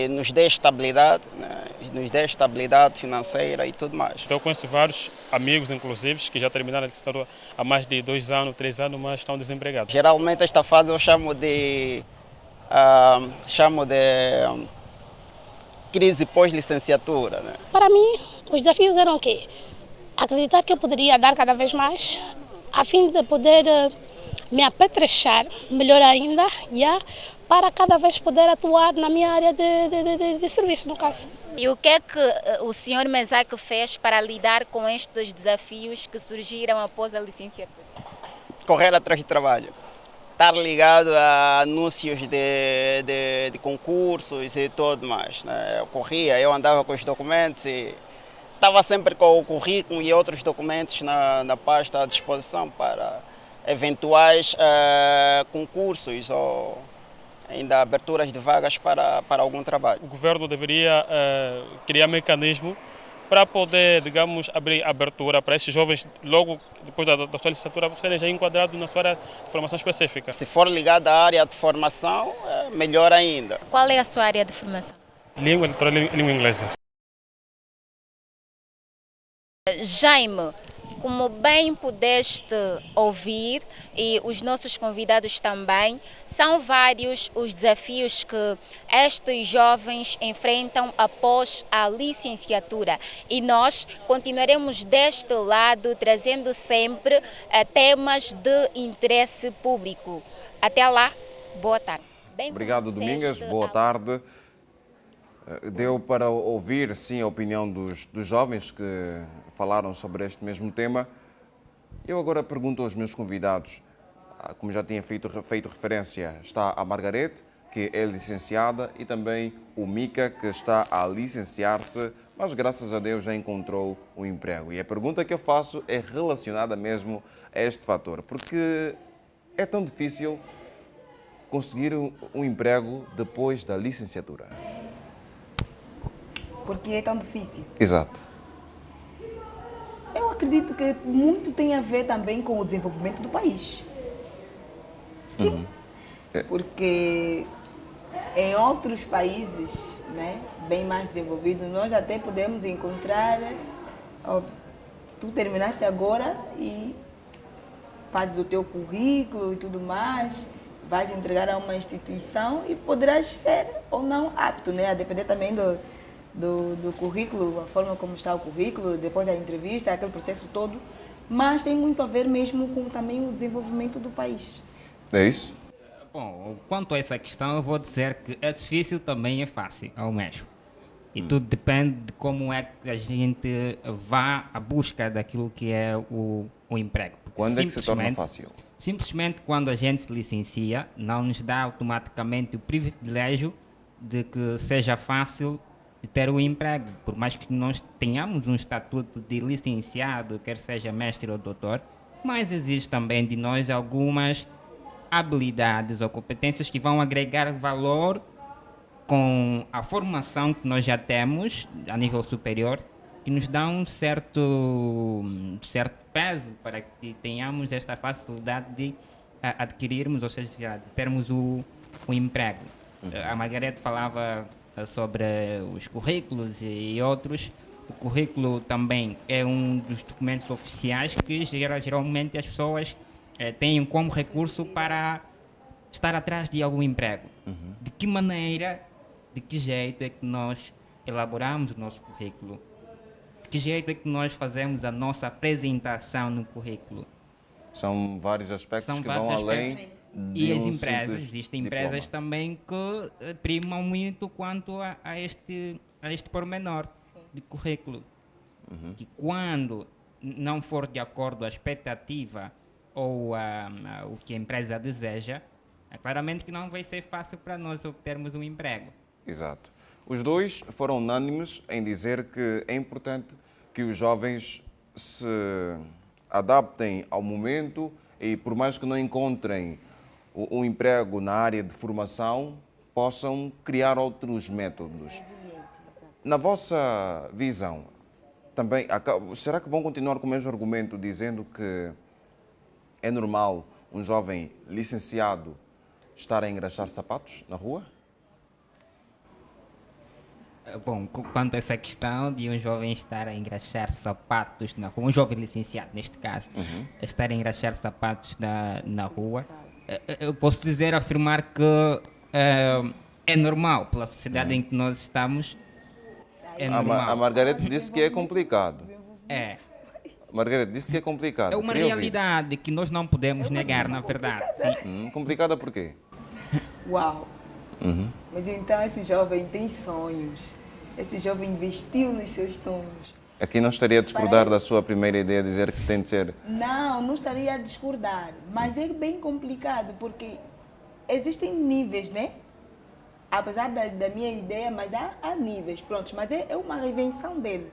Speaker 7: nos dê estabilidade, né, nos dê estabilidade financeira e tudo mais.
Speaker 8: Então eu conheço vários amigos, inclusive, que já terminaram a licenciatura há mais de 2 anos, 3 anos, mas estão desempregados.
Speaker 7: Geralmente esta fase eu chamo de crise pós-licenciatura, né?
Speaker 9: Para mim, os desafios eram o quê? Acreditar que eu poderia dar cada vez mais, a fim de poder me apetrechar melhor ainda, para cada vez poder atuar na minha área de serviço, no caso.
Speaker 5: E o que é que o senhor Mesaque fez para lidar com estes desafios que surgiram após a licenciatura?
Speaker 7: Correr atrás de trabalho. Estar ligado a anúncios de concursos e tudo mais, né? Eu andava com os documentos e estava sempre com o currículo e outros documentos na pasta à disposição para eventuais concursos ou ainda aberturas de vagas para algum trabalho.
Speaker 8: O governo deveria criar mecanismo para poder, digamos, abrir abertura para esses jovens, logo depois da sua licenciatura, serem já enquadrados na sua área de formação específica.
Speaker 7: Se for ligado à área de formação, melhor ainda.
Speaker 5: Qual é a sua área de formação?
Speaker 8: Língua eleitoral e língua inglesa.
Speaker 5: Jaime, como bem pudeste ouvir, e os nossos convidados também, são vários os desafios que estes jovens enfrentam após a licenciatura. E nós continuaremos deste lado, trazendo sempre temas de interesse público. Até lá, boa tarde.
Speaker 1: Obrigado, Domingas. Boa tarde. Deu para ouvir, sim, a opinião dos jovens que falaram sobre este mesmo tema. Eu agora pergunto aos meus convidados, como já tinha feito referência, está a Margarete, que é licenciada, e também o Mica, que está a licenciar-se, mas graças a Deus já encontrou um emprego. E a pergunta que eu faço é relacionada mesmo a este fator, porque é tão difícil conseguir um emprego depois da licenciatura.
Speaker 3: Porque é tão difícil.
Speaker 1: Exato.
Speaker 3: Eu acredito que muito tem a ver também com o desenvolvimento do país. Sim. Porque em outros países, né, bem mais desenvolvidos, nós até podemos encontrar, tu terminaste agora e fazes o teu currículo e tudo mais, vais entregar a uma instituição e poderás ser ou não apto, né, a depender também do currículo, a forma como está o currículo, depois da entrevista, aquele processo todo, mas tem muito a ver mesmo com também o desenvolvimento do país.
Speaker 1: É isso?
Speaker 4: Bom, quanto a essa questão, eu vou dizer que é difícil também é fácil, ao mesmo. E tudo depende de como é que a gente vá à busca daquilo que é o emprego. Porque
Speaker 1: Quando é que se torna fácil?
Speaker 4: Simplesmente quando a gente se licencia, não nos dá automaticamente o privilégio de que seja fácil de ter o emprego. Por mais que nós tenhamos um estatuto de licenciado, quer seja mestre ou doutor, mas existe também de nós algumas habilidades ou competências que vão agregar valor com a formação que nós já temos a nível superior, que nos dá um certo peso para que tenhamos esta facilidade de adquirirmos, ou seja, de termos o emprego. A Margarete falava sobre os currículos e outros. O currículo também é um dos documentos oficiais que geralmente as pessoas têm como recurso para estar atrás de algum emprego. De que maneira, de que jeito é que nós elaboramos o nosso currículo? De que jeito é que nós fazemos a nossa apresentação no currículo?
Speaker 1: São vários aspectos que vão além de
Speaker 4: e as
Speaker 1: um
Speaker 4: empresas,
Speaker 1: simples
Speaker 4: existem
Speaker 1: diploma.
Speaker 4: empresas também que primam muito quanto a este pormenor de currículo. Que quando não for de acordo à expectativa ou o que a empresa deseja, é claramente que não vai ser fácil para nós obtermos um emprego.
Speaker 1: Exato. Os dois foram unânimes em dizer que é importante que os jovens se adaptem ao momento e, por mais que não encontrem um emprego na área de formação, possam criar outros métodos. Na vossa visão, também, será que vão continuar com o mesmo argumento, dizendo que é normal um jovem licenciado estar a engraxar sapatos na rua?
Speaker 4: Bom, quanto a essa questão de um jovem estar a engraxar sapatos na rua, um jovem licenciado neste caso, estar a engraxar sapatos na rua, eu posso afirmar que é normal pela sociedade em que nós estamos. É normal.
Speaker 1: A Margarete disse que é complicado.
Speaker 4: É.
Speaker 1: Margarete disse que é complicado.
Speaker 4: É uma realidade que nós não podemos negar, na verdade. Sim.
Speaker 1: Complicada por quê?
Speaker 3: Uau! Mas então esse jovem tem sonhos. Esse jovem investiu nos seus sonhos.
Speaker 1: Aqui não estaria a discordar da sua primeira ideia, dizer que tem de ser...
Speaker 3: Não estaria a discordar. Mas é bem complicado, porque existem níveis, né? Apesar da minha ideia, mas há níveis, prontos. Mas é uma reinvenção dele,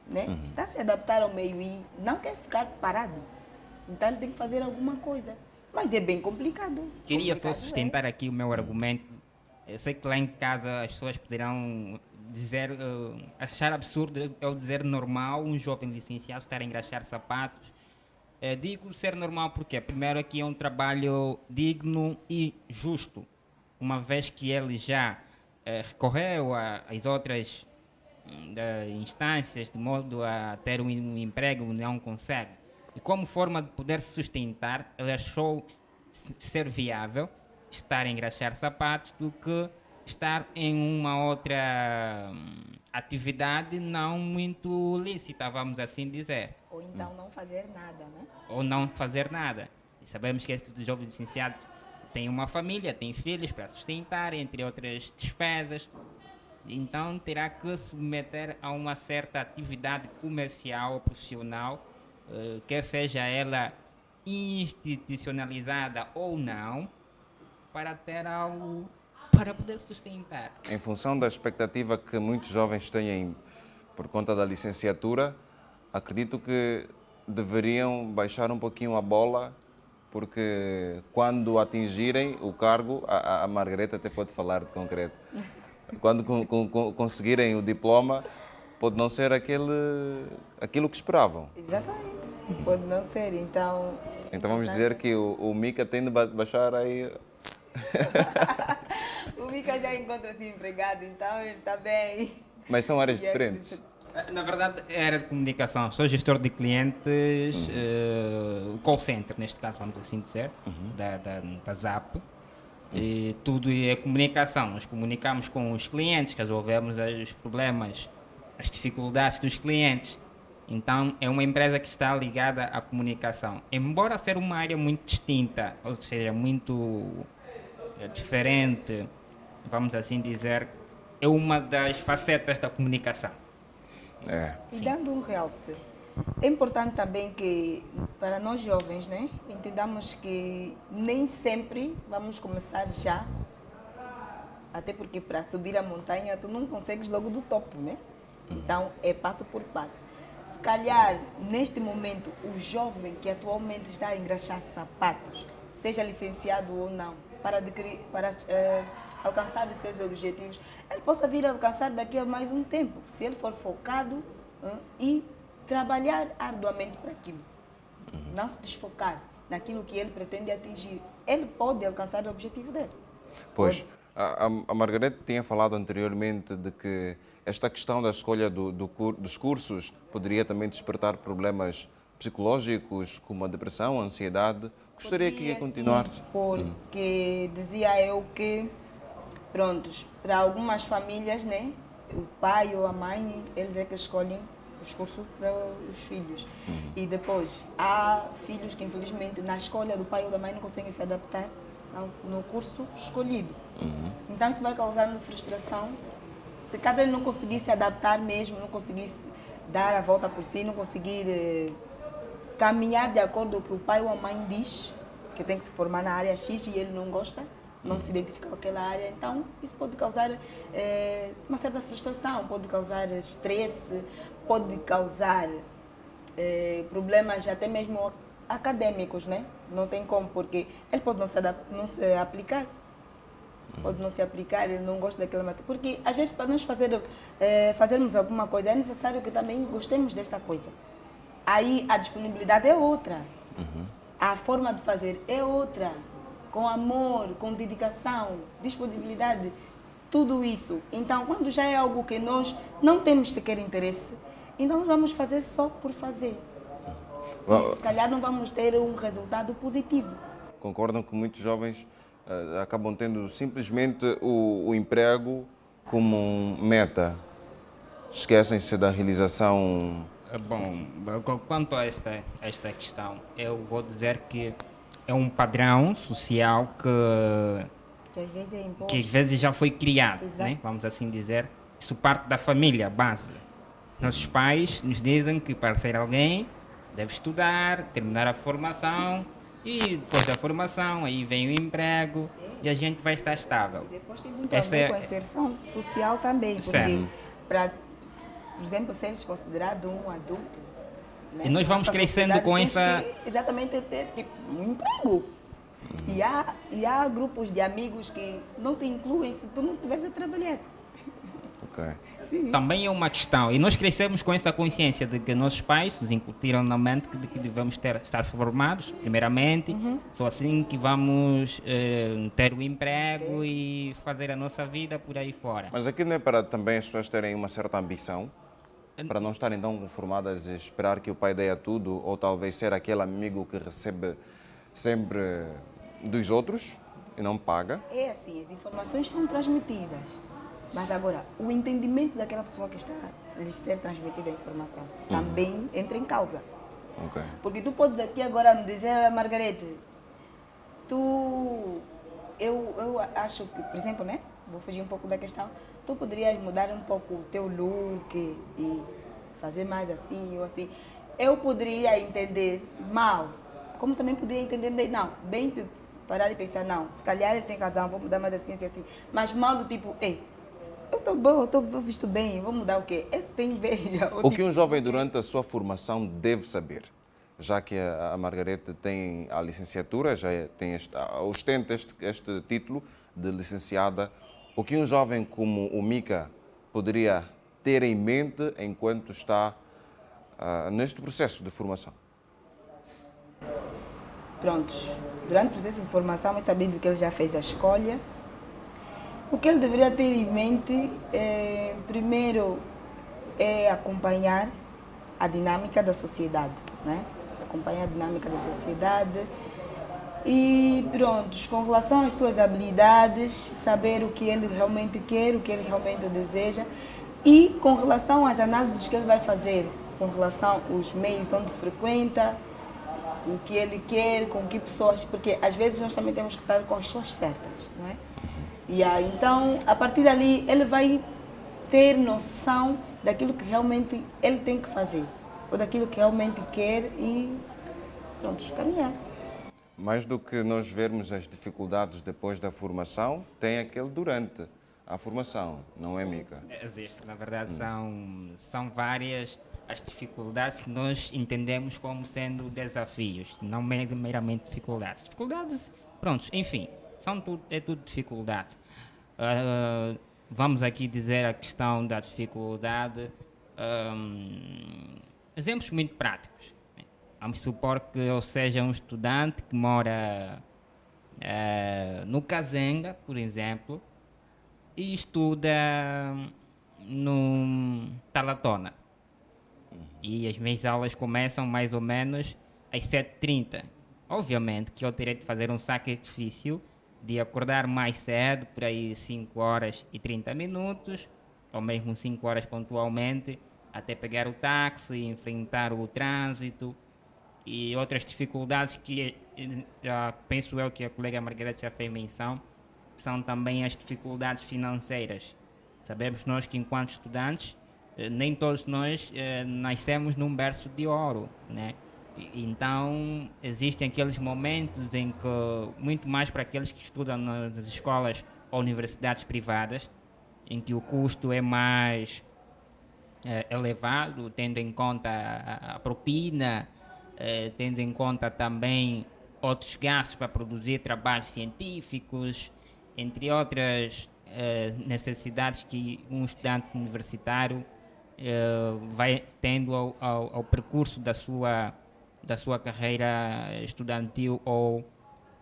Speaker 3: né? Está a se adaptar ao meio e não quer ficar parado. Então ele tem que fazer alguma coisa. Mas é bem complicado.
Speaker 4: Queria só sustentar aqui o meu argumento. Eu sei que lá em casa as pessoas poderão dizer, achar absurdo eu dizer normal um jovem licenciado estar a engraxar sapatos. Digo ser normal porque, primeiro, aqui é um trabalho digno e justo, uma vez que ele já recorreu às outras instâncias de modo a ter um emprego e não consegue. E como forma de poder se sustentar, ele achou ser viável estar a engraxar sapatos do que estar em uma outra atividade não muito lícita, vamos assim dizer.
Speaker 3: Ou então não fazer nada, né?
Speaker 4: Ou não fazer nada. E sabemos que este jovem licenciado tem uma família, tem filhos para sustentar, entre outras despesas. Então terá que se submeter a uma certa atividade comercial ou profissional, quer seja ela institucionalizada ou não, para ter algo para poder sustentar.
Speaker 1: Em função da expectativa que muitos jovens têm por conta da licenciatura, acredito que deveriam baixar um pouquinho a bola, porque quando atingirem o cargo, a Margareta até pode falar de concreto, quando conseguirem o diploma, pode não ser aquilo que esperavam.
Speaker 3: Exatamente, pode não ser, então
Speaker 1: vamos dizer que o Mica tem de baixar aí...
Speaker 3: O Mica já encontra-se empregado, então ele está bem.
Speaker 1: Mas são áreas diferentes.
Speaker 4: Na verdade, era de comunicação. Sou gestor de clientes, o call center, neste caso, vamos assim dizer, da ZAP. E tudo é comunicação. Nós comunicamos com os clientes, resolvemos os problemas, as dificuldades dos clientes. Então, é uma empresa que está ligada à comunicação. Embora ser uma área muito distinta, ou seja, muito diferente, vamos assim dizer, é uma das facetas da comunicação.
Speaker 3: E dando um realce, é importante também que, para nós jovens, né, entendamos que nem sempre vamos começar já, até porque para subir a montanha tu não consegues logo do topo, né? Então é passo por passo. Se calhar, neste momento, o jovem que atualmente está a engraxar sapatos, seja licenciado ou não, para alcançar os seus objetivos, ele possa vir a alcançar daqui a mais um tempo, se ele for focado e trabalhar arduamente para aquilo. Não se desfocar naquilo que ele pretende atingir. Ele pode alcançar o objetivo dele.
Speaker 1: Pois, a Margarete tinha falado anteriormente de que esta questão da escolha dos cursos poderia também despertar problemas psicológicos, como a depressão, a ansiedade. Gostaria que ia continuar.
Speaker 3: Sim, porque dizia eu que, prontos, para algumas famílias, né, o pai ou a mãe, eles é que escolhem os cursos para os filhos. E depois, há filhos que, infelizmente, na escolha do pai ou da mãe não conseguem se adaptar no curso escolhido. Então, isso vai causando frustração. Se caso ele não conseguir se adaptar mesmo, não conseguir dar a volta por si, não conseguir caminhar de acordo com o que o pai ou a mãe diz, que tem que se formar na área X e ele não gosta, não se identifica com aquela área, então isso pode causar uma certa frustração, pode causar estresse, pode causar problemas até mesmo acadêmicos, né? Não tem como, porque ele pode não se aplicar. Pode não se aplicar, ele não gosta daquela matéria. Porque, às vezes, para nós fazermos alguma coisa, é necessário que também gostemos desta coisa. Aí, a disponibilidade é outra. A forma de fazer é outra. Com amor, com dedicação, disponibilidade, tudo isso. Então, quando já é algo que nós não temos sequer interesse, então nós vamos fazer só por fazer. E, se calhar, não vamos ter um resultado positivo.
Speaker 1: Concordam que muitos jovens acabam tendo simplesmente o emprego como meta? Esquecem-se da realização?
Speaker 4: Bom, quanto a esta questão, eu vou dizer que é um padrão social que às vezes já foi criado, né? Vamos assim dizer. Isso parte da família, base. Nossos pais nos dizem que para ser alguém deve estudar, terminar a formação, e depois da formação aí vem o emprego e a gente vai estar estável.
Speaker 3: Depois tem muito a ver com a inserção social também, porque para, por exemplo, seres considerado um adulto, né?
Speaker 4: E nós vamos crescendo com essa...
Speaker 3: Exatamente, ter tipo, um emprego. E há grupos de amigos que não te incluem se tu não estiveres a trabalhar.
Speaker 4: Também é uma questão, e nós crescemos com essa consciência de que nossos pais nos incutiram na mente de que devemos estar formados, primeiramente, só assim que vamos ter o emprego e fazer a nossa vida por aí fora.
Speaker 1: Mas aqui não é para também as pessoas terem uma certa ambição? Para não estarem tão conformadas e esperar que o pai dê a tudo, ou talvez ser aquele amigo que recebe sempre dos outros e não paga?
Speaker 3: É assim, as informações são transmitidas. Mas agora, o entendimento daquela pessoa que está a lhe ser transmitida a informação também entra em causa. Porque tu podes aqui agora me dizer, Margarete, eu acho que, por exemplo, né? Vou fugir um pouco da questão, tu poderias mudar um pouco o teu look e fazer mais assim ou assim. Eu poderia entender mal, como também poderia entender bem, não, bem de parar e pensar, não, se calhar ele tem razão, vou mudar mais assim, assim. Mas mal do tipo, ei, eu estou bom, eu estou visto bem, vou mudar o quê? Esse tem inveja.
Speaker 1: O que um jovem durante a sua formação deve saber? Já que a Margarete tem a licenciatura, já ostenta este título de licenciada, o que um jovem como o Mika poderia ter em mente enquanto está neste processo de formação?
Speaker 3: Prontos, durante o processo de formação é sabido que ele já fez a escolha. O que ele deveria ter em mente, primeiro, é acompanhar a dinâmica da sociedade, né? Acompanhar a dinâmica da sociedade e, pronto, com relação às suas habilidades, saber o que ele realmente quer, o que ele realmente deseja e com relação às análises que ele vai fazer, com relação aos meios onde frequenta, o que ele quer, com que pessoas, porque às vezes nós também temos que estar com as pessoas certas, não é? Então, a partir dali, ele vai ter noção daquilo que realmente ele tem que fazer, ou daquilo que realmente quer e pronto, caminhar.
Speaker 1: Mais do que nós vermos as dificuldades depois da formação, tem aquele durante a formação, não é, Mica?
Speaker 4: Existe, na verdade, são várias as dificuldades que nós entendemos como sendo desafios, não meramente dificuldades. Dificuldades, pronto, enfim, é tudo dificuldade. Vamos aqui dizer a questão da dificuldade, exemplos muito práticos. Vamos supor que eu seja um estudante que mora no Kazenga, por exemplo, e estuda no Talatona. E as minhas aulas começam mais ou menos às 7h30. Obviamente que eu terei de fazer um sacrifício de acordar mais cedo, por aí 5h30, ou mesmo 5 horas pontualmente, até pegar o táxi, enfrentar o trânsito e outras dificuldades que penso eu que a colega Margarete já fez menção, são também as dificuldades financeiras. Sabemos nós que enquanto estudantes, nem todos nós nascemos num berço de ouro, né? Então existem aqueles momentos em que, muito mais para aqueles que estudam nas escolas ou universidades privadas, em que o custo é mais elevado, tendo em conta a propina, tendo em conta também outros gastos para produzir trabalhos científicos, entre outras necessidades que um estudante universitário vai tendo ao percurso da sua carreira estudantil ou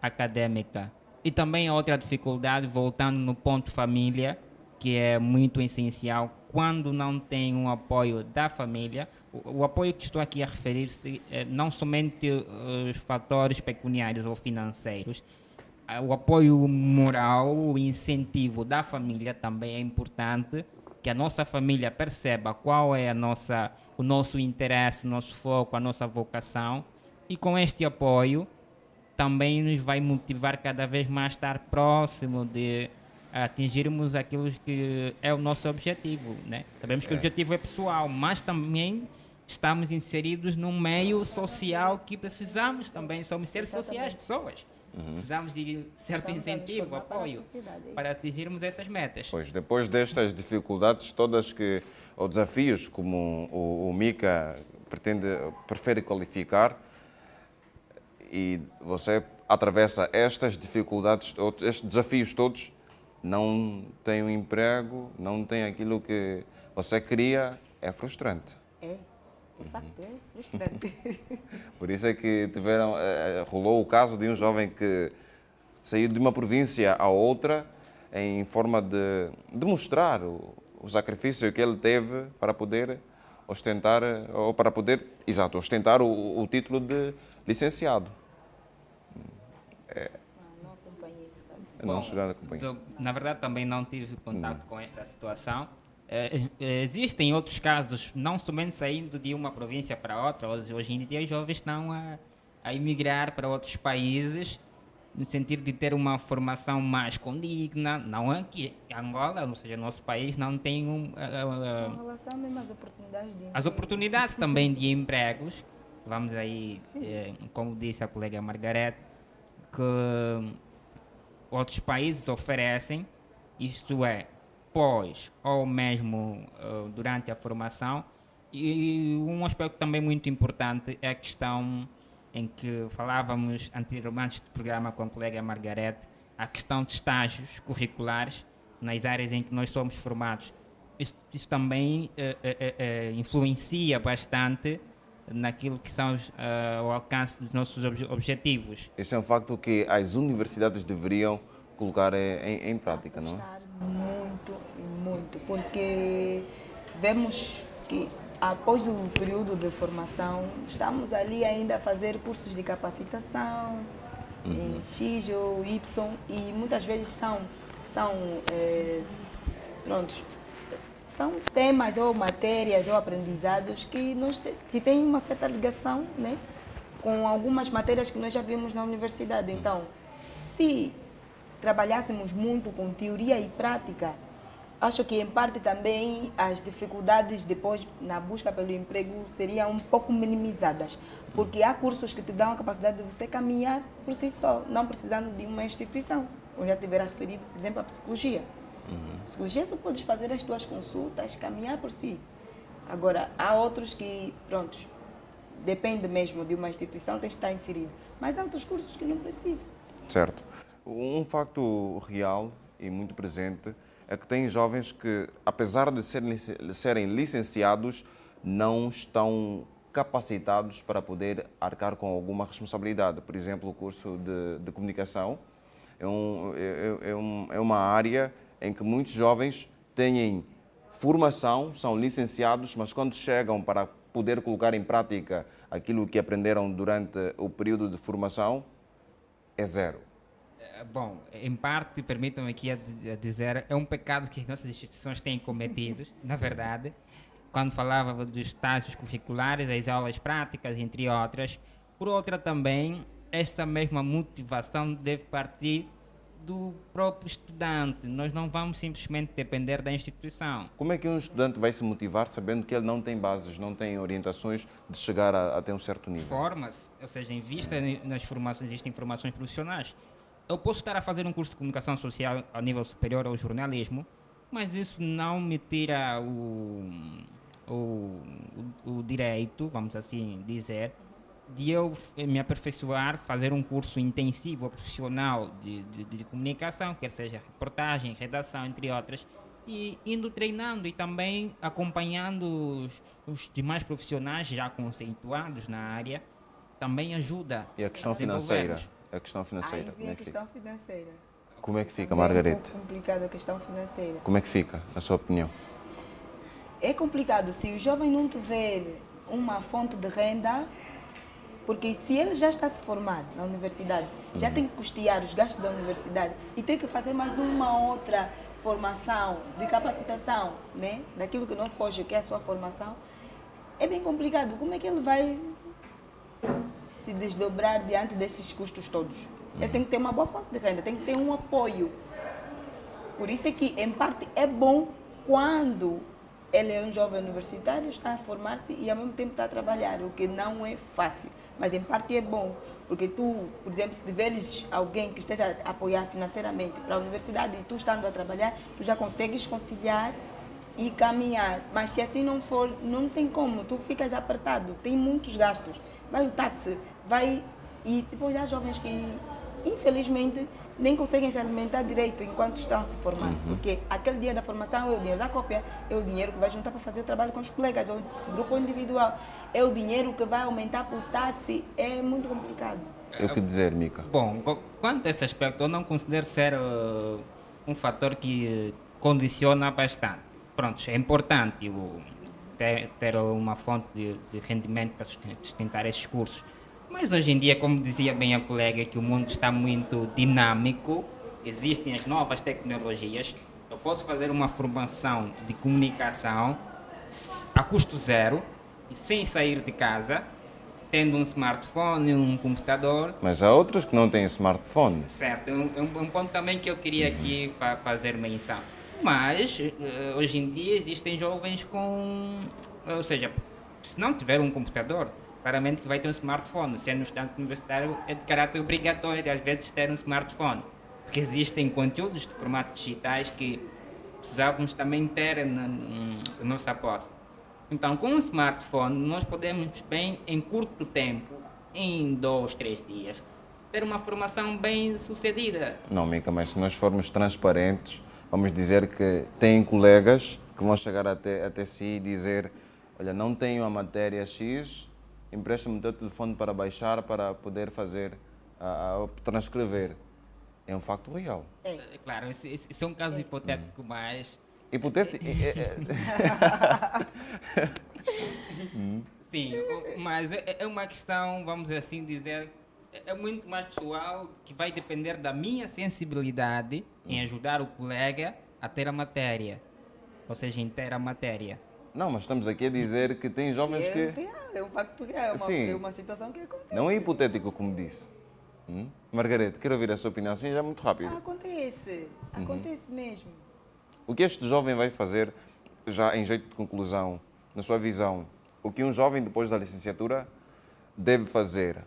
Speaker 4: académica. E também outra dificuldade, voltando no ponto família, que é muito essencial quando não tem um apoio da família. O apoio que estou aqui a referir-se não somente os fatores pecuniários ou financeiros, o apoio moral, o incentivo da família também é importante, que a nossa família perceba qual é o nosso interesse, o nosso foco, a nossa vocação, e com este apoio também nos vai motivar cada vez mais a estar próximo de atingirmos aquilo que é o nosso objetivo, né? Sabemos que o objetivo é pessoal, mas também estamos inseridos num meio social que precisamos também, somos seres sociais, pessoas. Precisamos de certo incentivo, apoio, para atingirmos essas metas.
Speaker 1: Pois, depois destas dificuldades todas ou desafios, como o Mica prefere qualificar, e você atravessa estas dificuldades, estes desafios todos, não tem um emprego, não tem aquilo que você queria, é frustrante.
Speaker 3: De facto, é frustrante.
Speaker 1: Por isso é que rolou o caso de um jovem que saiu de uma província à outra em forma de mostrar o sacrifício que ele teve para poder ostentar, ou para poder, ostentar o título de licenciado.
Speaker 3: Não acompanhei isso.
Speaker 1: Não chegaram a acompanhar.
Speaker 4: Na verdade, também não tive contato com esta situação. Existem outros casos, não somente saindo de uma província para outra. Hoje em dia os jovens estão a emigrar para outros países no sentido de ter uma formação mais condigna. Não é que Angola, ou seja, nosso país, não tem
Speaker 3: com relação mesmo às oportunidades de emprego.
Speaker 4: as oportunidades também de empregos. Vamos aí, como disse a colega Margarete, que outros países oferecem, isto é, pós ou mesmo durante a formação. E um aspecto também muito importante é a questão em que falávamos anteriormente do programa com a colega Margarete, a questão de estágios curriculares nas áreas em que nós somos formados. Isso também influencia bastante naquilo que são o alcance dos nossos objetivos.
Speaker 1: Este é um facto que as universidades deveriam colocar em prática, não é?
Speaker 3: Muito, porque vemos que após o período de formação estamos ali ainda a fazer cursos de capacitação, X ou Y, e muitas vezes são temas ou matérias ou aprendizados que têm uma certa ligação, né, com algumas matérias que nós já vimos na universidade. Então, se trabalhássemos muito com teoria e prática, acho que em parte também as dificuldades depois na busca pelo emprego seriam um pouco minimizadas, porque há cursos que te dão a capacidade de você caminhar por si só, não precisando de uma instituição. Eu já tivera referido, por exemplo, a psicologia. Psicologia, tu podes fazer as tuas consultas, caminhar por si. Agora, há outros que, pronto, depende mesmo de uma instituição, tens de estar inserido. Mas há outros cursos que não precisam.
Speaker 1: Certo. Um facto real e muito presente é que tem jovens que, apesar de serem licenciados, não estão capacitados para poder arcar com alguma responsabilidade. Por exemplo, o curso de comunicação é uma área em que muitos jovens têm formação, são licenciados, mas quando chegam para poder colocar em prática aquilo que aprenderam durante o período de formação, é zero.
Speaker 4: Bom, em parte, permitam-me aqui a dizer, é um pecado que as nossas instituições têm cometido, na verdade, quando falava dos estágios curriculares, as aulas práticas, entre outras. Por outra também, esta mesma motivação deve partir do próprio estudante. Nós não vamos simplesmente depender da instituição.
Speaker 1: Como é que um estudante vai se motivar sabendo que ele não tem bases, não tem orientações de chegar até um certo nível?
Speaker 4: Formas, ou seja, em vista nas formações, existem formações profissionais. Eu posso estar a fazer um curso de comunicação social a nível superior ao jornalismo, mas isso não me tira o direito, vamos assim dizer, de eu me aperfeiçoar, fazer um curso intensivo ou profissional de comunicação, quer seja reportagem, redação, entre outras, e indo treinando e também acompanhando os demais profissionais já conceituados na área, também ajuda.
Speaker 1: E a questão financeira? A questão financeira,
Speaker 3: como é que fica? Financeira.
Speaker 1: Como é que fica, Margarete?
Speaker 3: É complicado a questão financeira.
Speaker 1: Como é que fica, na sua opinião?
Speaker 3: É complicado se o jovem não tiver uma fonte de renda, porque se ele já está a se formar na universidade, já tem que custear os gastos da universidade e tem que fazer mais uma outra formação de capacitação, né? Daquilo que não foge, que é a sua formação, é bem complicado. Como é que ele vai se desdobrar diante desses custos todos? Ele tem que ter uma boa fonte de renda, tem que ter um apoio. Por isso é que, em parte, é bom quando ele é um jovem universitário, está a formar-se e ao mesmo tempo está a trabalhar, o que não é fácil. Mas em parte é bom, porque tu, por exemplo, se tiveres alguém que esteja a apoiar financeiramente para a universidade e tu estando a trabalhar, tu já consegues conciliar e caminhar. Mas se assim não for, não tem como, tu ficas apertado, tem muitos gastos. Vai o táxi, vai... E depois há jovens que, infelizmente, nem conseguem se alimentar direito enquanto estão a se formar. Porque aquele dia da formação é o dinheiro da cópia, é o dinheiro que vai juntar para fazer o trabalho com os colegas, é o grupo individual, é o dinheiro que vai aumentar para o táxi, é muito complicado.
Speaker 1: É o que dizer, Mica?
Speaker 4: Bom, quanto a esse aspecto, eu não considero ser um fator que condiciona bastante. Pronto, é importante ter uma fonte de rendimento para sustentar esses cursos. Mas hoje em dia, como dizia bem a colega, que o mundo está muito dinâmico, existem as novas tecnologias. Eu posso fazer uma formação de comunicação a custo zero e sem sair de casa, tendo um smartphone, um computador.
Speaker 1: Mas há outros que não têm smartphone.
Speaker 4: Certo, é um ponto também que eu queria aqui fazer menção. Mas, hoje em dia, existem jovens com... Ou seja, se não tiver um computador, claramente que vai ter um smartphone. Sendo estudante universitário, é de caráter obrigatório, às vezes, ter um smartphone. Porque existem conteúdos de formato digitais que precisávamos também ter na nossa posse. Então, com um smartphone, nós podemos bem, em curto tempo, em 2, 3 dias, ter uma formação bem sucedida.
Speaker 1: Não, Mica, mas se nós formos transparentes, vamos dizer que tem colegas que vão chegar até si e dizer: olha, não tenho a matéria X, empresta-me o teu telefone para baixar, para poder fazer, transcrever. É um facto real.
Speaker 4: Claro, esse é um caso hipotético, mas...
Speaker 1: Hipotético?
Speaker 4: Sim, mas é uma questão, vamos assim dizer, é muito mais pessoal, que vai depender da minha sensibilidade em ajudar o colega a ter a matéria, ou seja, em ter a matéria.
Speaker 1: Não, mas estamos aqui a dizer que tem jovens que...
Speaker 3: É real, é um facto real, é uma situação que acontece.
Speaker 1: Não é hipotético, como disse. Margarete, quero ouvir a sua opinião, assim já muito rápido.
Speaker 3: Acontece mesmo.
Speaker 1: O que este jovem vai fazer, já em jeito de conclusão, na sua visão, o que um jovem depois da licenciatura deve fazer?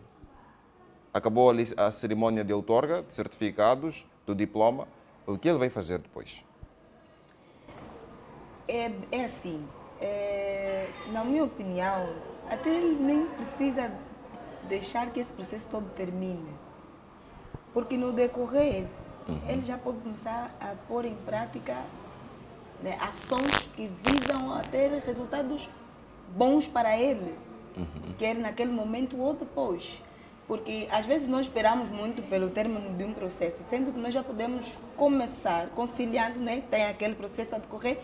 Speaker 1: Acabou a cerimónia de outorga, de certificados, do diploma, o que ele vai fazer depois?
Speaker 3: É assim, na minha opinião, até ele nem precisa deixar que esse processo todo termine. Porque no decorrer, ele já pode começar a pôr em prática, né, ações que visam a ter resultados bons para ele, quer naquele momento ou depois. Porque às vezes nós esperamos muito pelo término de um processo, sendo que nós já podemos começar conciliando, né? Tem aquele processo a decorrer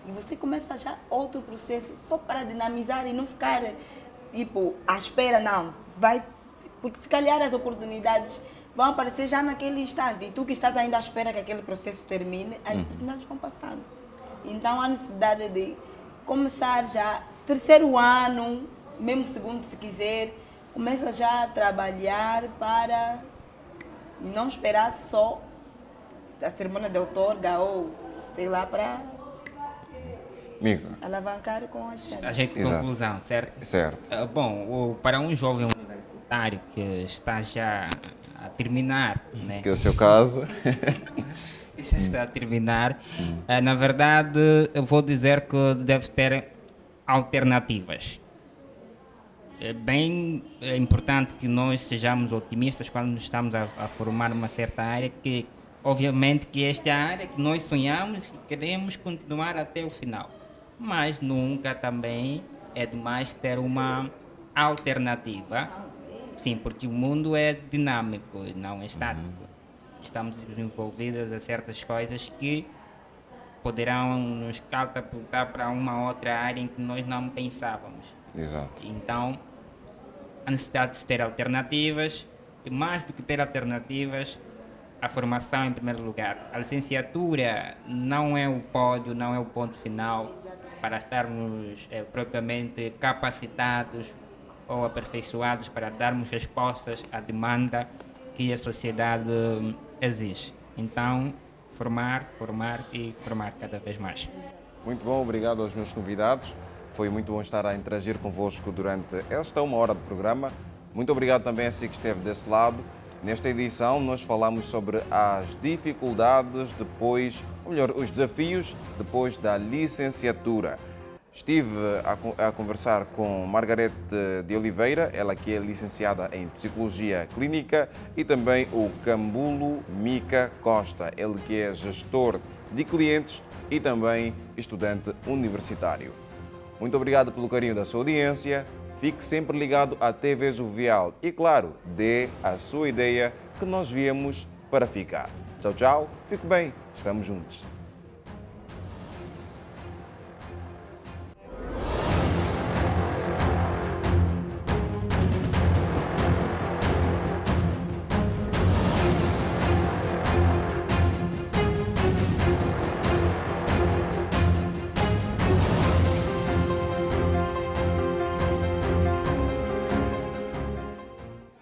Speaker 3: e você começa já outro processo só para dinamizar e não ficar tipo à espera, não. Porque se calhar as oportunidades vão aparecer já naquele instante e tu que estás ainda à espera que aquele processo termine, as oportunidades vão passando. Então há necessidade de começar já terceiro ano, mesmo segundo se quiser, começa já a trabalhar para e não esperar só a cerimônia de outorga ou sei lá para alavancar com as
Speaker 4: a gente conclusão, certo?
Speaker 1: Certo.
Speaker 4: Bom, para um jovem universitário que está já a terminar, né?
Speaker 1: Que é o seu caso.
Speaker 4: Já está a terminar. Na verdade, eu vou dizer que deve ter alternativas. É bem importante que nós sejamos otimistas quando estamos a formar uma certa área, que obviamente que esta é a área que nós sonhamos e queremos continuar até o final. Mas nunca também é demais ter uma alternativa. Sim, porque o mundo é dinâmico, não é estático. Estamos envolvidos a certas coisas que poderão nos catapultar para uma outra área em que nós não pensávamos.
Speaker 1: Exato.
Speaker 4: Então, a necessidade de ter alternativas, e mais do que ter alternativas, a formação em primeiro lugar. A licenciatura não é o pódio, não é o ponto final para estarmos propriamente capacitados ou aperfeiçoados para darmos respostas à demanda que a sociedade exige. Então, formar e formar cada vez mais.
Speaker 1: Muito bom, obrigado aos meus convidados. Foi muito bom estar a interagir convosco durante esta 1 hora de programa. Muito obrigado também a si que esteve desse lado. Nesta edição nós falamos sobre as dificuldades depois, ou melhor, os desafios depois da licenciatura. Estive a conversar com Margarete de Oliveira, ela que é licenciada em Psicologia Clínica, e também o Cambulo Mica Costa, ele que é gestor de clientes e também estudante universitário. Muito obrigado pelo carinho da sua audiência. Fique sempre ligado à TV Jovial e, claro, dê a sua ideia que nós viemos para ficar. Tchau, tchau. Fique bem. Estamos juntos.